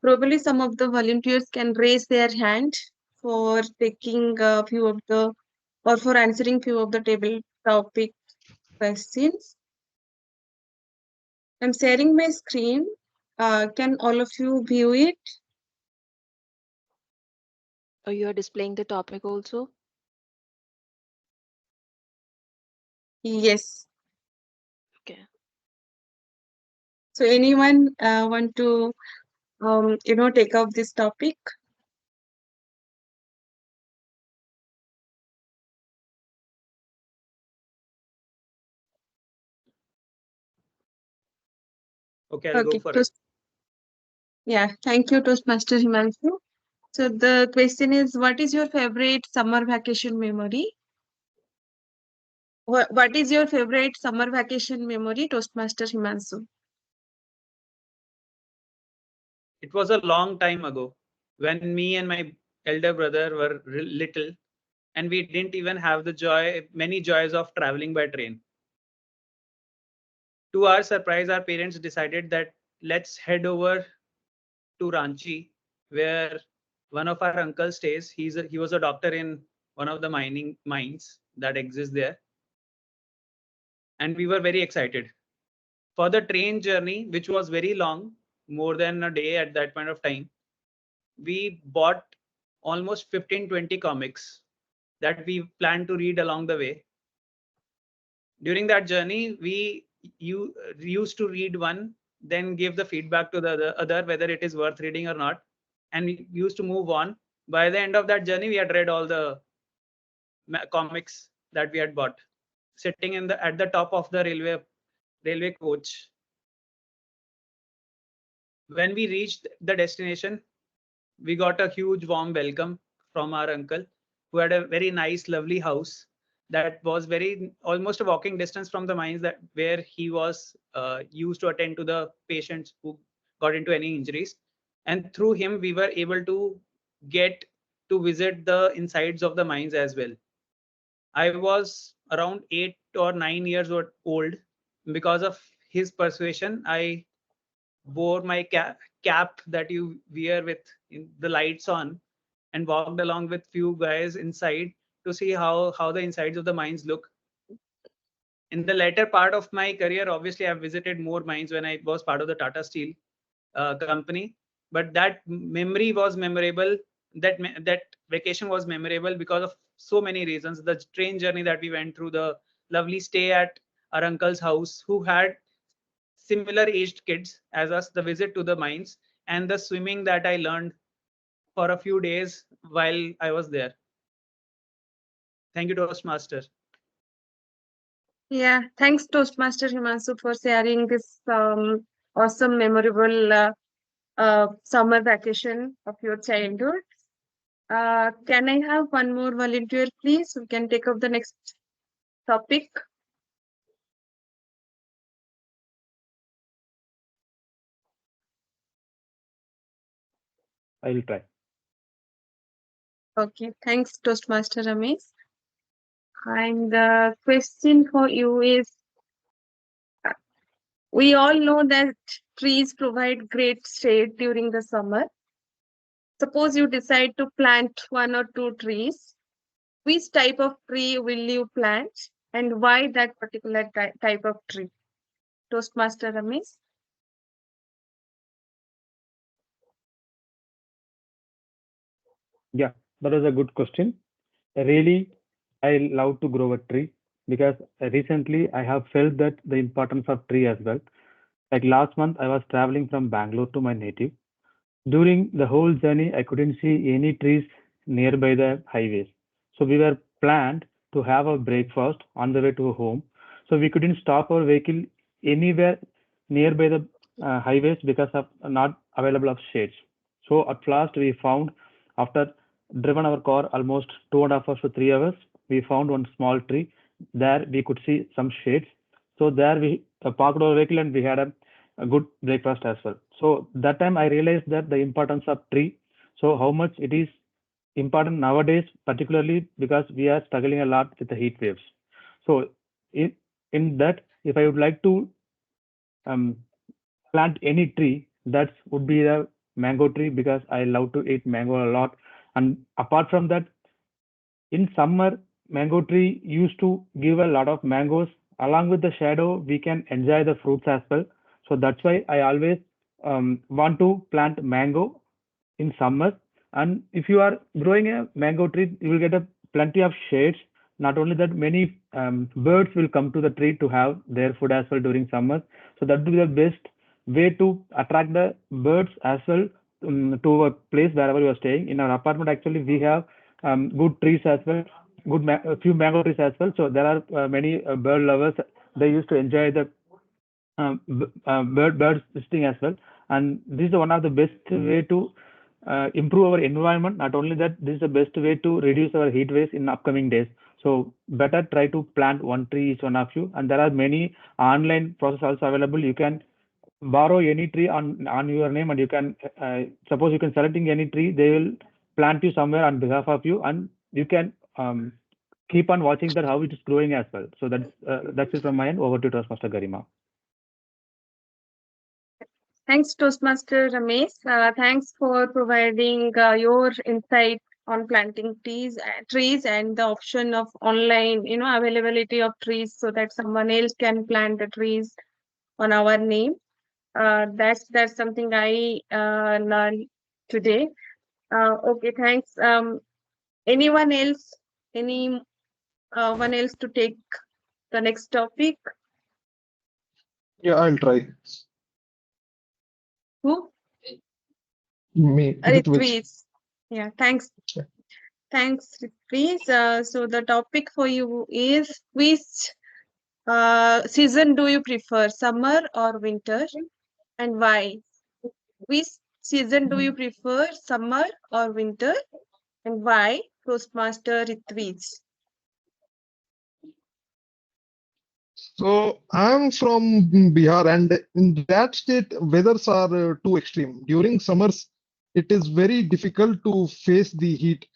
S8: probably some of the volunteers can raise their hand for taking a few of the or for answering few of the table topic questions. I'm sharing my screen. Can all of you view it?
S3: You are displaying the topic also?
S8: Yes.
S3: Okay.
S8: So anyone want to take up this topic?
S6: Okay, I'll go for it.
S8: Yeah, thank you, Toastmaster Himanshu. So the question is, what is your favorite summer vacation memory? What is your favorite summer vacation memory, Toastmaster Himanshu?
S6: It was a long time ago when me and my elder brother were little, and we didn't even have the many joys of traveling by train. To our surprise, our parents decided that let's head over to Ranchi, where one of our uncles stays. He was a doctor in one of the mining mines that exist there, and we were very excited for the train journey, which was very long, more than a day at that point of time. We bought almost 15-20 comics that we planned to read along the way. During that journey, we used to read one, then give the feedback to the other whether it is worth reading or not, and we used to move on. By the end of that journey, we had read all the comics that we had bought, sitting at the top of the railway coach. When we reached the destination, we got a huge warm welcome from our uncle, who had a very nice, lovely house that was almost a walking distance from the mines where he was used to attend to the patients who got into any injuries. And through him, we were able to get to visit the insides of the mines as well. I was around 8 or 9 years old. Because of his persuasion, I wore my cap that you wear with the lights on, and walked along with few guys inside to see how the insides of the mines look. In the later part of my career, obviously I've visited more mines when I was part of the Tata Steel company, but that memory was memorable. That vacation was memorable because of so many reasons. The train journey that we went through, the lovely stay at our uncle's house, who had similar aged kids as us, the visit to the mines, and the swimming that I learned for a few days while I was there. Thank you, Toastmaster.
S8: Yeah, thanks Toastmaster Himanshu for sharing this awesome, memorable summer vacation of your childhood. Can I have one more volunteer, please? We can take up the next topic.
S1: I will try.
S8: Okay, thanks Toastmaster Ramesh. And the question for you is, we all know that trees provide great shade during the summer. Suppose you decide to plant 1 or 2 trees. Which type of tree will you plant and why that particular type of tree? Toastmaster Ramesh.
S1: Yeah, that was a good question. Really, I love to grow a tree because recently I have felt that the importance of tree as well. Like last month, I was traveling from Bangalore to my native. During the whole journey, I couldn't see any trees nearby the highways. So we were planned to have a breakfast on the way to home. So we couldn't stop our vehicle anywhere nearby the highways because of not available of shades. So at last we found, after driven our car almost 2.5 hours to 3 hours, we found one small tree. There we could see some shades. So there we parked our vehicle and we had a good breakfast as well. So that time I realized that the importance of tree. So how much it is important nowadays, particularly because we are struggling a lot with the heat waves. So in that, if I would like to um, plant any tree, that would be the mango tree because I love to eat mango a lot. And apart from that, in summer, mango tree used to give a lot of mangoes. Along with the shadow, we can enjoy the fruits as well. So that's why I always want to plant mango in summer. And if you are growing a mango tree, you will get a plenty of shades. Not only that, many birds will come to the tree to have their food as well during summer. So that would be the best way to attract the birds as well to a place wherever you are staying. In our apartment, actually, we have good trees as well, a few mango trees as well. So there are many bird lovers. They used to enjoy the birds visiting as well. And this is one of the best way to improve our environment. Not only that, this is the best way to reduce our heat waves in upcoming days. So better try to plant one tree each one of you. And there are many online process also available. You can borrow any tree on your name, and you can suppose you can selecting any tree, they will plant you somewhere on behalf of you, and you can keep on watching that how it is growing as well. So that's it from my end. Over to Toastmaster Garima.
S8: Thanks, Toastmaster Ramesh. Thanks for providing your insight on planting trees and the option of online, availability of trees so that someone else can plant the trees on our name. That's something I learned today. Okay, thanks. Anyone else? Anyone else to take the next topic?
S9: Yeah, I'll try.
S8: Who?
S9: Me,
S8: Ritviz. Yeah, thanks.
S9: Yeah.
S8: Thanks, Ritviz. So the topic for you is, which season do you prefer, summer or winter, and why? Which season do you prefer, summer or winter, and why? Toastmaster Ritviz.
S9: So I'm from Bihar, and in that state, weathers are too extreme. During summers, it is very difficult to face the heat,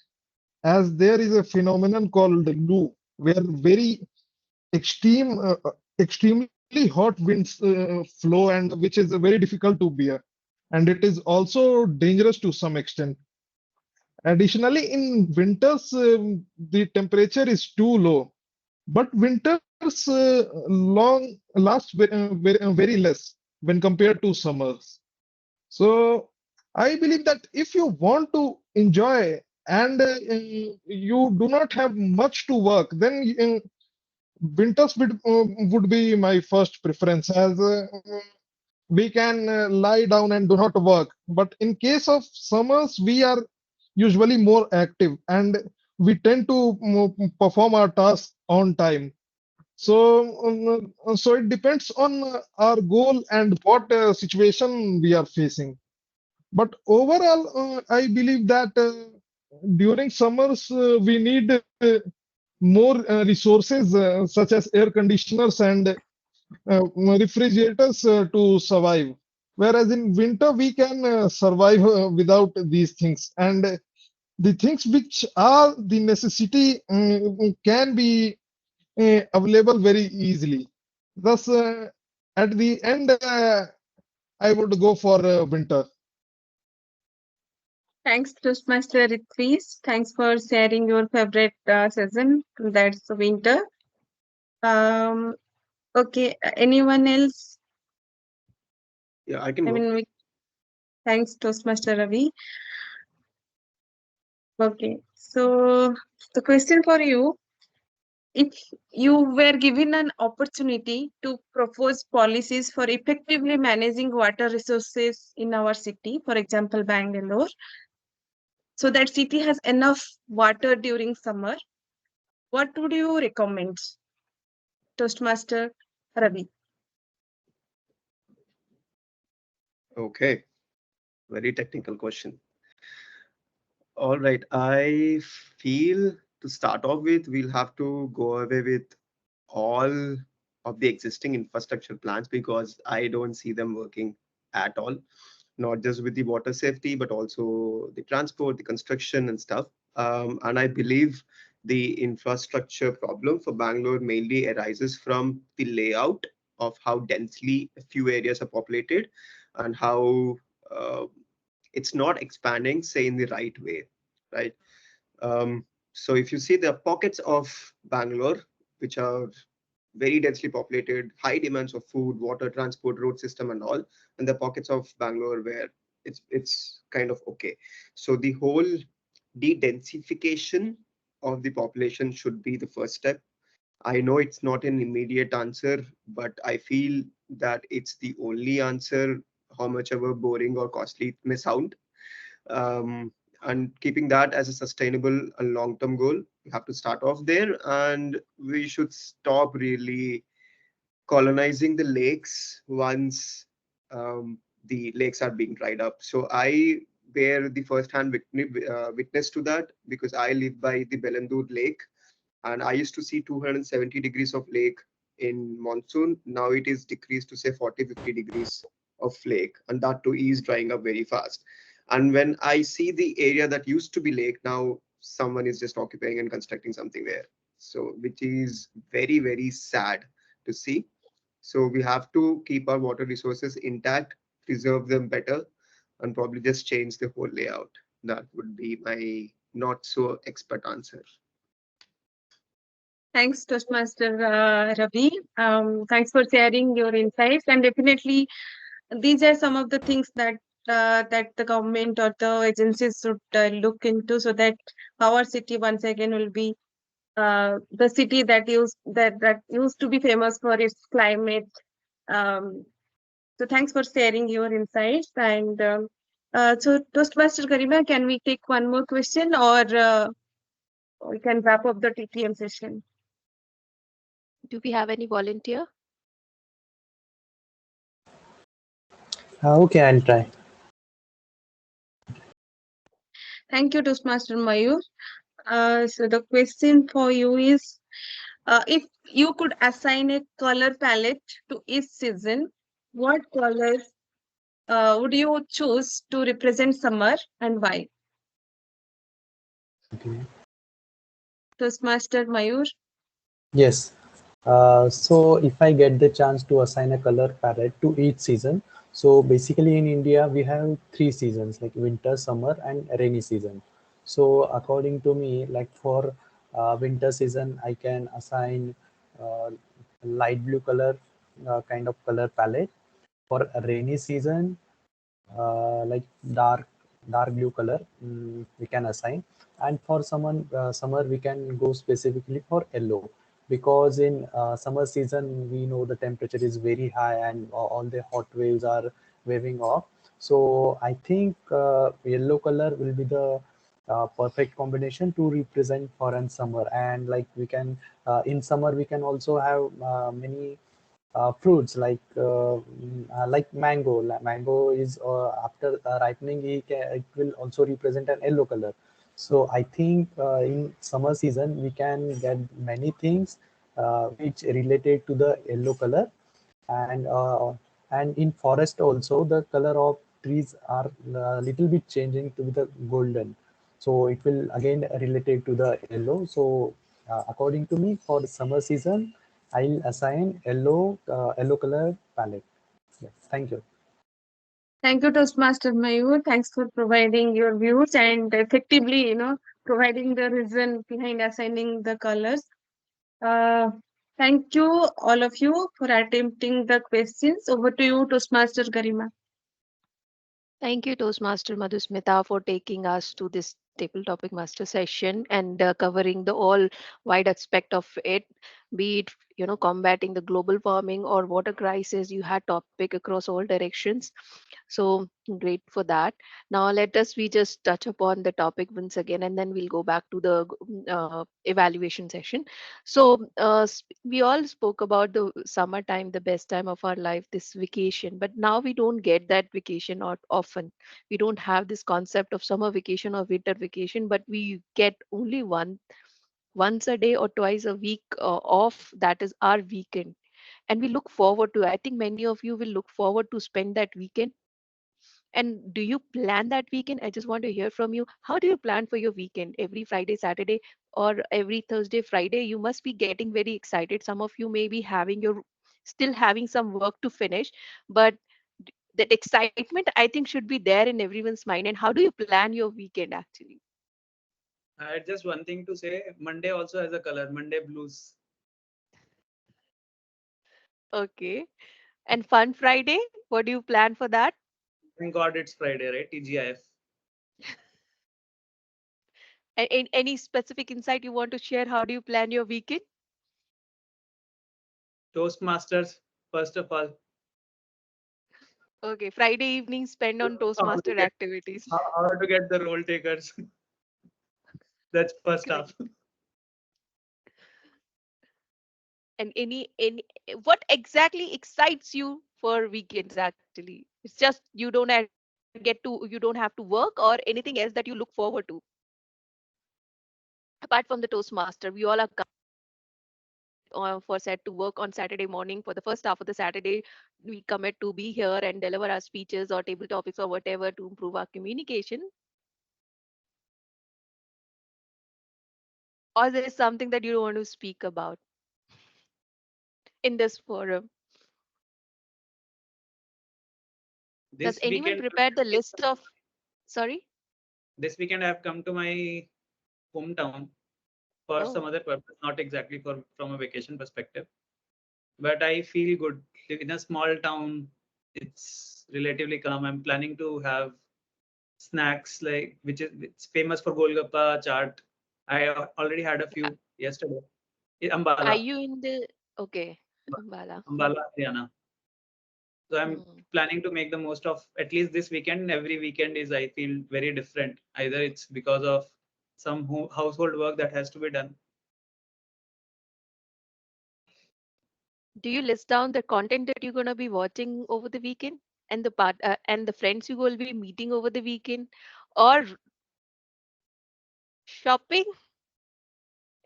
S9: as there is a phenomenon called Lu, where very extremely hot winds flow, and which is very difficult to bear, and it is also dangerous to some extent. Additionally, in winters, the temperature is too low, but winters long last very less when compared to summers. So I believe that if you want to enjoy and you do not have much to work, then winters would be my first preference, as we can lie down and do not work. But in case of summers, we are usually more active and we tend to perform our tasks on time. So it depends on our goal and what situation we are facing. But overall, I believe that during summers we need more resources such as air conditioners and refrigerators to survive. Whereas in winter we can survive without these things, and the things which are the necessity can be available very easily. Thus, at the end, I would go for winter.
S8: Thanks, Toastmaster Ritviz. Thanks for sharing your favorite season. That's winter. Okay, anyone else?
S7: Yeah, I can
S8: I
S7: go.
S8: mean, thanks, Toastmaster Ravi. Okay, so the question for you, if you were given an opportunity to propose policies for effectively managing water resources in our city, for example, Bangalore, so that city has enough water during summer, what would you recommend, Toastmaster Ravi?
S7: Okay, very technical question. All right, I feel to start off with, we'll have to go away with all of the existing infrastructure plans because I don't see them working at all, not just with the water safety, but also the transport, the construction and stuff. And I believe the infrastructure problem for Bangalore mainly arises from the layout of how densely a few areas are populated and how uh, it's not expanding, say, in the right way, right? So if you see the pockets of Bangalore, which are very densely populated, high demands of food, water, transport, road system, and all, and the pockets of Bangalore where it's kind of okay. So the whole de-densification of the population should be the first step. I know it's not an immediate answer, but I feel that it's the only answer, how much ever boring or costly it may sound. um, and keeping that as a sustainable and long-term goal, we have to start off there, and we should stop really colonizing the lakes once the lakes are being dried up. So I bear the first-hand witness to that because I live by the Belandur Lake, and I used to see 270 degrees of lake in monsoon. Now it is decreased to say 40-50 degrees of lake, and that too is drying up very fast. And when I see the area that used to be lake, now someone is just occupying and constructing something there. So which is very, very sad to see. So we have to keep our water resources intact, preserve them better, and probably just change the whole layout. That would be my not so expert answer.
S8: Thanks, Toastmaster Ravi. Thanks for sharing your insights. And definitely, these are some of the things that that the government or the agencies should look into, so that our city once again will be the city that used to be famous for its climate. Um, so thanks for sharing your insights. And so, Toastmaster Garima, can we take one more question, or we can wrap up the TTM session?
S3: Do we have any volunteer?
S5: Okay, I'll try.
S8: Thank you, Toastmaster Mayur. So the question for you is, if you could assign a color palette to each season, what colors would you choose to represent summer and why?
S5: Okay.
S8: Toastmaster Mayur.
S5: Yes. So if I get the chance to assign a color palette to each season, so basically in India we have three seasons like winter, summer, and rainy season. So according to me, like for winter season, I can assign uh, light blue color kind of color palette. For a rainy season, like dark blue color we can assign, and for summer we can go specifically for yellow. because in summer season we know the temperature is very high and all the hot waves are waving off. So I think yellow color will be the perfect combination to represent foreign summer. And like we can in summer we can also have many fruits like mango. Mango is after ripening, it will also represent an yellow color. So I think in summer season we can get many things which related to the yellow color, and in forest also the color of trees are a little bit changing to the golden. So it will again related to the yellow. So according to me, for the summer season, I'll assign yellow color palette. Yes, thank you.
S8: Thank you, Toastmaster Mayur. Thanks for providing your views and effectively, providing the reason behind assigning the colors. Uh, Thank you, all of you, for attempting the questions. Over to you, Toastmaster Garima.
S3: Thank you, Toastmaster Madhusmita, for taking us to this table topic master session and covering the all wide aspect of it, be it combating the global warming or water crisis. You had topic across all directions, so great for that. Now let us we just touch upon the topic once again, and then we'll go back to the evaluation session. So we all spoke about the summertime, the best time of our life, this vacation, but now we don't get that vacation or often. We don't have this concept of summer vacation or winter vacation, but we get only once a day or twice a week off. That is our weekend, and we look forward to. I think many of you will look forward to spend that weekend. And do you plan that weekend? I just want to hear from you. How do you plan for your weekend? Every Friday, Saturday, or every Thursday, Friday? You must be getting very excited. Some of you may be having your still having some work to finish, but that excitement I think should be there in everyone's mind. And how do you plan your weekend actually?
S6: I had just one thing to say. Monday also has a color, Monday blues.
S3: Okay. And Fun Friday, what do you plan for that?
S6: Thank God it's Friday, right? TGIF.
S3: And any specific insight you want to share? How do you plan your weekend?
S6: Toastmasters, first of all.
S3: Okay, Friday evening spend on
S6: How to
S3: Toastmaster
S6: get,
S3: activities.
S6: how to get the role takers. That's first
S3: Great.
S6: half.
S3: And any what exactly excites you for weekends actually? It's just you don't have to work or anything else that you look forward to. Apart from the Toastmaster, we all are for set to work on Saturday morning. For the first half of the Saturday, we commit to be here and deliver our speeches or table topics or whatever to improve our communication. Or there is something that you don't want to speak about in this forum. Does
S6: This
S3: anyone
S6: weekend,
S3: prepare the list of, sorry?
S6: I have come to my hometown for some
S3: Oh,
S6: other purpose, not exactly from a vacation perspective. But I feel good. In a small town, it's relatively calm. I'm planning to have snacks like which is it's famous for Golgappa chaat. I already had a few yesterday.
S3: are
S6: Ambala,
S3: you in the, okay, Ambala.
S6: Ambala, Haryana. So I'm
S3: Hmm.
S6: planning to make the most of at least this weekend. Every weekend is I feel very different. Either it's because of some household work that has to be done.
S3: Do you list down the content that you're going to be watching over the weekend and the friends you will be meeting over the weekend, or shopping?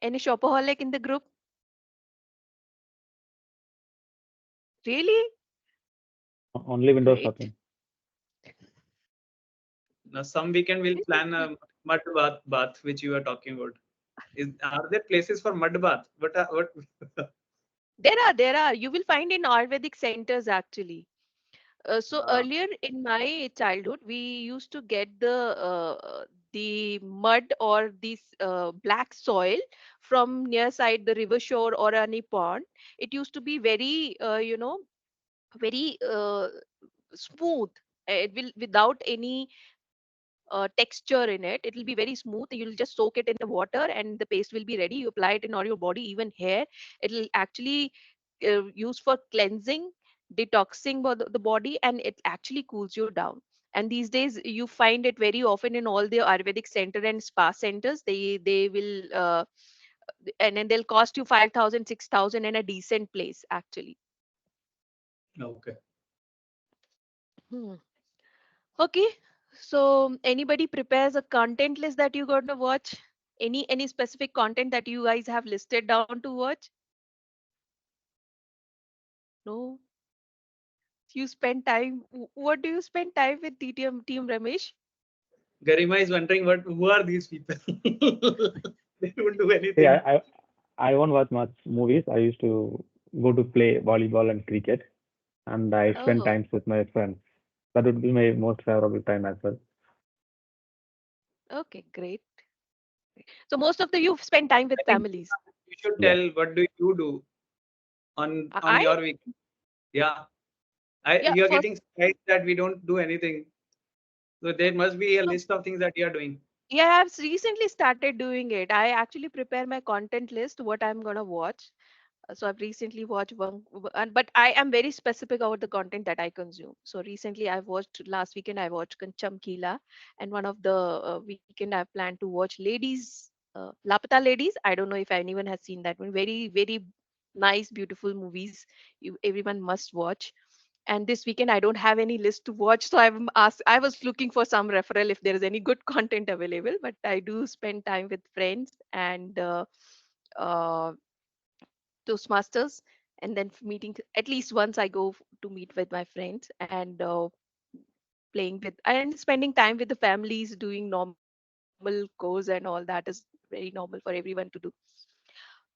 S3: Any shopaholic in the group? Really?
S1: Only window
S3: Great.
S1: shopping.
S6: Now some weekend we'll plan a mud bath which you are talking about. Are there places for mud bath? What?
S3: There are. You will find in Ayurvedic centers actually. So
S6: uh,
S3: earlier in my childhood, we used to get the mud or this black soil from near side the river shore or any pond. It used to be very, very smooth. It will without any texture in it. It will be very smooth. You'll just soak it in the water and the paste will be ready. You apply it in all your body, even hair. It'll actually used for cleansing, detoxing the body, and it actually cools you down. And these days you find it very often in all the Ayurvedic center and spa centers. They will and then they'll cost you 5,000, 6,000 in a decent place actually.
S6: Okay.
S3: Hmm. Okay, so anybody prepares a content list that you're going to watch? Any specific content that you guys have listed down to watch? No, you spend time. What do you spend time with Team Ramesh?
S6: Garima is wondering who are these people? They don't do
S1: See,
S6: anything.
S1: I won't watch much movies. I used to go to play volleyball and cricket, and I spend
S3: Oh,
S1: times with my friends. That would be my most favorable time as well.
S3: okay, great. So most of the you spend time with
S6: I think
S3: families.
S6: you should
S1: Yeah.
S6: tell what do you do on
S3: I
S6: your weekend. Yeah,
S3: yeah,
S6: you are
S3: first
S6: getting surprised that we don't do anything. So there must be a list of things that you are doing.
S3: yeah, I've recently started doing it. I actually prepare my content list, what I'm gonna watch. So I've recently watched but I am very specific about the content that I consume. So recently I watched last weekend I watched Chamkila, and one of the weekend I've planned to watch Ladies, Lapata Ladies. I don't know if anyone has seen that one. Very very nice, beautiful movies. Everyone must watch. And this weekend I don't have any list to watch, so I was looking for some referral if there is any good content available. But I do spend time with friends and uh, Toastmasters, and then meeting at least once I go to meet with my friends and playing with and spending time with the families, doing normal course and all that is very normal for everyone to do.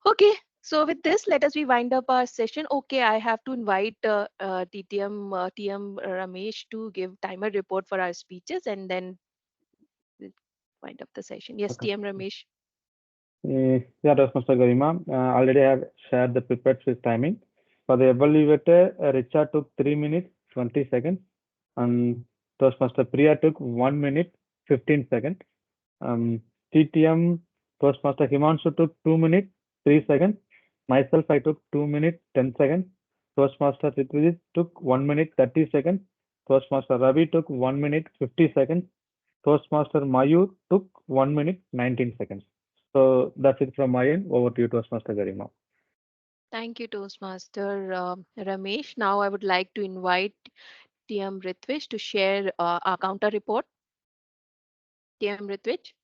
S3: Okay, so with this, let us we wind up our session. Okay, I have to invite TM Ramesh to give timer report for our speeches, and then we'll wind up the session. Yes,
S1: Okay.
S3: TM Ramesh.
S1: Yeah, that's Mr. Garima. Already I have shared the prepared Swiss timing. For the evaluator, Richard took 3 minutes 20 seconds, and Toastmaster Priya took 1 minute 15 seconds. TTM Toastmaster Himanshu took 2 minutes 3 seconds. Myself, I took 2 minutes 10 seconds. Toastmaster Ritwijit took 1 minute 30 seconds. Toastmaster Ravi took 1 minute 50 seconds. Toastmaster Mayur took 1 minute 19 seconds. So that's it from my end. Over to you, Toastmaster Garima.
S3: Thank you, Toastmaster Ramesh. Now I would like to invite TM Ritvish to share our counter report. TM Ritvish.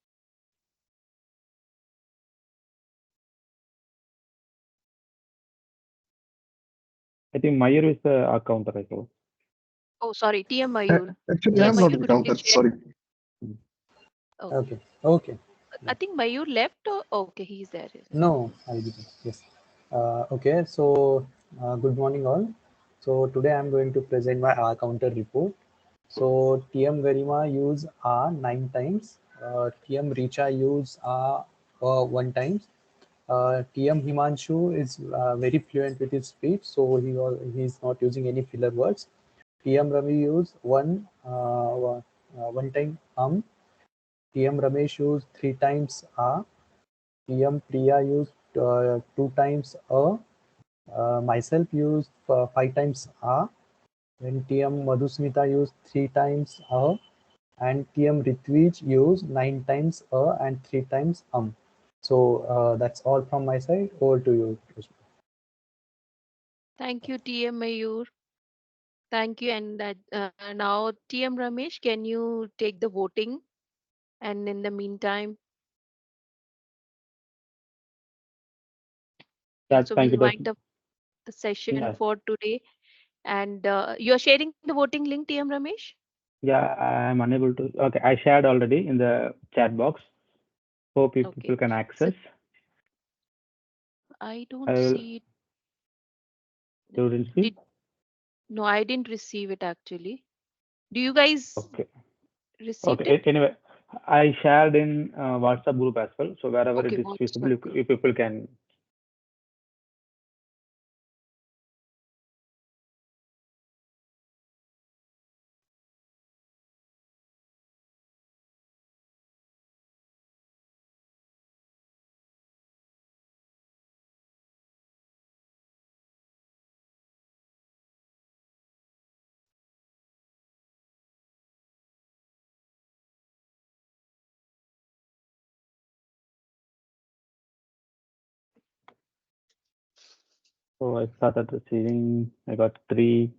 S1: I think Mayur is the accountant, I suppose.
S3: Oh, sorry, TM Mayur.
S9: Actually,
S3: TM
S9: I'm not
S3: Mayur,
S9: the
S3: could you
S9: counter.
S3: please share?
S9: Sorry.
S3: Okay.
S5: Okay. Okay.
S3: I think Mayur left. Or, okay, he's there.
S5: No, I didn't. Yes. Okay. So, good morning, all. So today I'm going to present my R counter report. So TM Garima use R 9 times. TM Richa use R 1 times. TM Himanshu is very fluent with his speech, so he's not using any filler words. TM Ravi use one time TM Ramesh used 3 times TM Priya used 2 times myself used 5 times then TM Madhusmita used 3 times and TM Ritvij used 9 times and 3 times So that's all from my side. Over to you, Krishna.
S3: Thank you, TM Mayur. Thank you. And now, TM Ramesh, can you take the voting? And in the meantime, yeah,
S1: Yeah,
S3: so
S1: thank you,
S3: we'll
S1: Toast.
S3: wind up the session
S1: Yeah,
S3: for today. And you're sharing the voting link, TM Ramesh?
S1: yeah, I'm unable to. Okay, I shared already in the chat box. Hope you
S3: Okay.
S1: people can
S3: So
S1: access.
S3: I
S1: I
S3: don't
S1: will.
S3: see it.
S1: You didn't see?
S3: Did no, I didn't receive it actually. Do you guys
S1: Okay.
S3: received
S1: Okay.
S3: it?
S1: Anyway, I shared in WhatsApp group as well. So wherever
S3: Okay,
S1: it is visible,
S3: WhatsApp group.
S1: you people can So I started receiving, I got 3.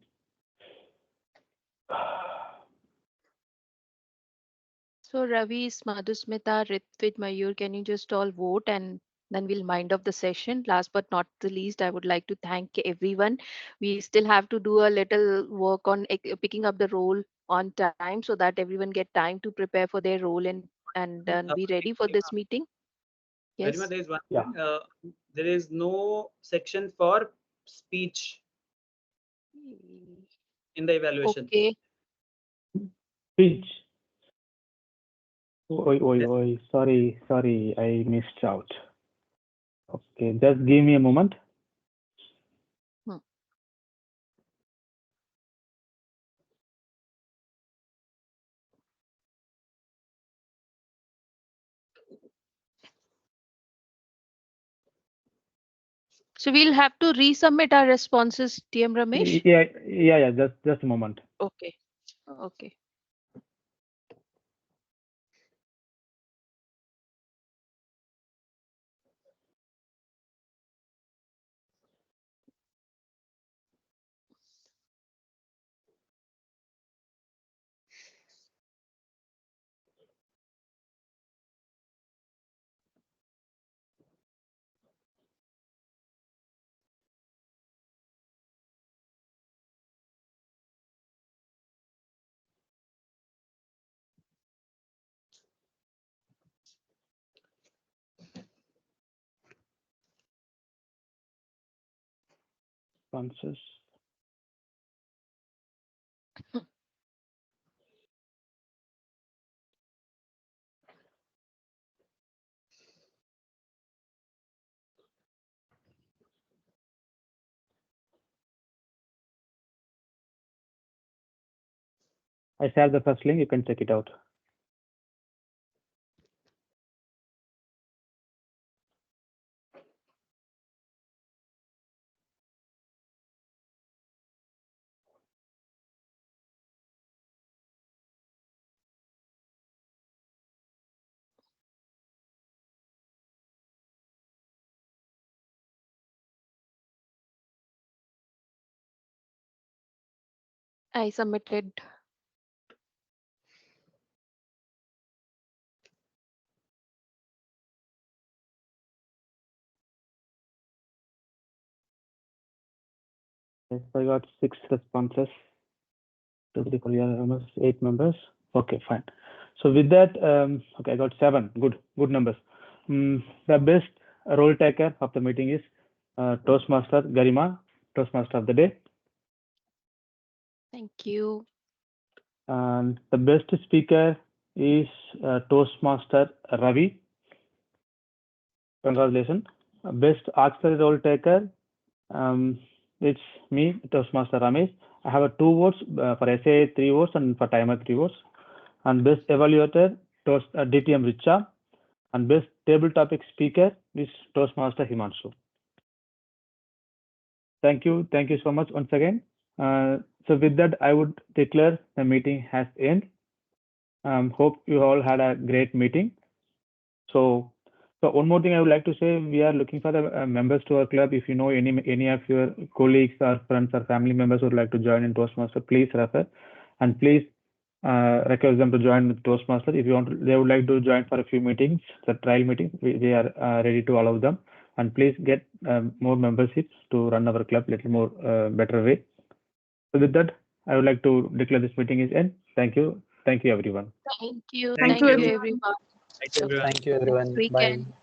S3: So Ravi, Madhusmita, Ritvik, Mayur, can you just all vote and then we'll mind up the session. Last but not the least, I would like to thank everyone. We still have to do a little work on picking up the role on time so that everyone get time to prepare for their role and be ready for this meeting.
S6: Garima,
S3: Yes.
S6: there is one
S1: Yeah.
S6: thing. There is no section for speech in the evaluation.
S3: Okay.
S1: Speech. Sorry, I missed out. Okay, just give me a moment.
S3: So we'll have to resubmit our responses, TM Ramesh.
S1: Yeah. Just a moment.
S3: Okay. Okay.
S1: Sponsors. I share the first link. You can check it out.
S3: I submitted.
S1: Yes, I got 6 responses. 2, 3, 4, almost 8 members. Okay, fine. So with that, okay, I got 7. Good numbers. The best role taker of the meeting is Toastmaster Garima, Toastmaster of the day.
S3: Thank you.
S1: And the best speaker is Toastmaster Ravi. Congratulations. Best auxiliary role taker, it's me, Toastmaster Ramesh. I have 2 votes for essay, 3 votes, and for timer 3 votes. And best evaluator, DTM Richa. And best table topic speaker is Toastmaster Himanshu. Thank you so much once again. So with that, I would declare the meeting has ended. Hope you all had a great meeting. So one more thing I would like to say, we are looking for the members to our club. If you know any of your colleagues or friends or family members who would like to join in Toastmaster, please refer, and please request them to join with Toastmaster. If you want, they would like to join for a few meetings, the trial meetings, we are ready to allow them. And please get more memberships to run our club little more better way. So with that, I would like to declare this meeting is end. Thank you everyone.
S3: Thank you.
S8: Thank you, everyone.
S3: everyone.
S6: Thank you, everyone.
S5: Thank you, everyone.
S3: Weekend.
S5: Bye.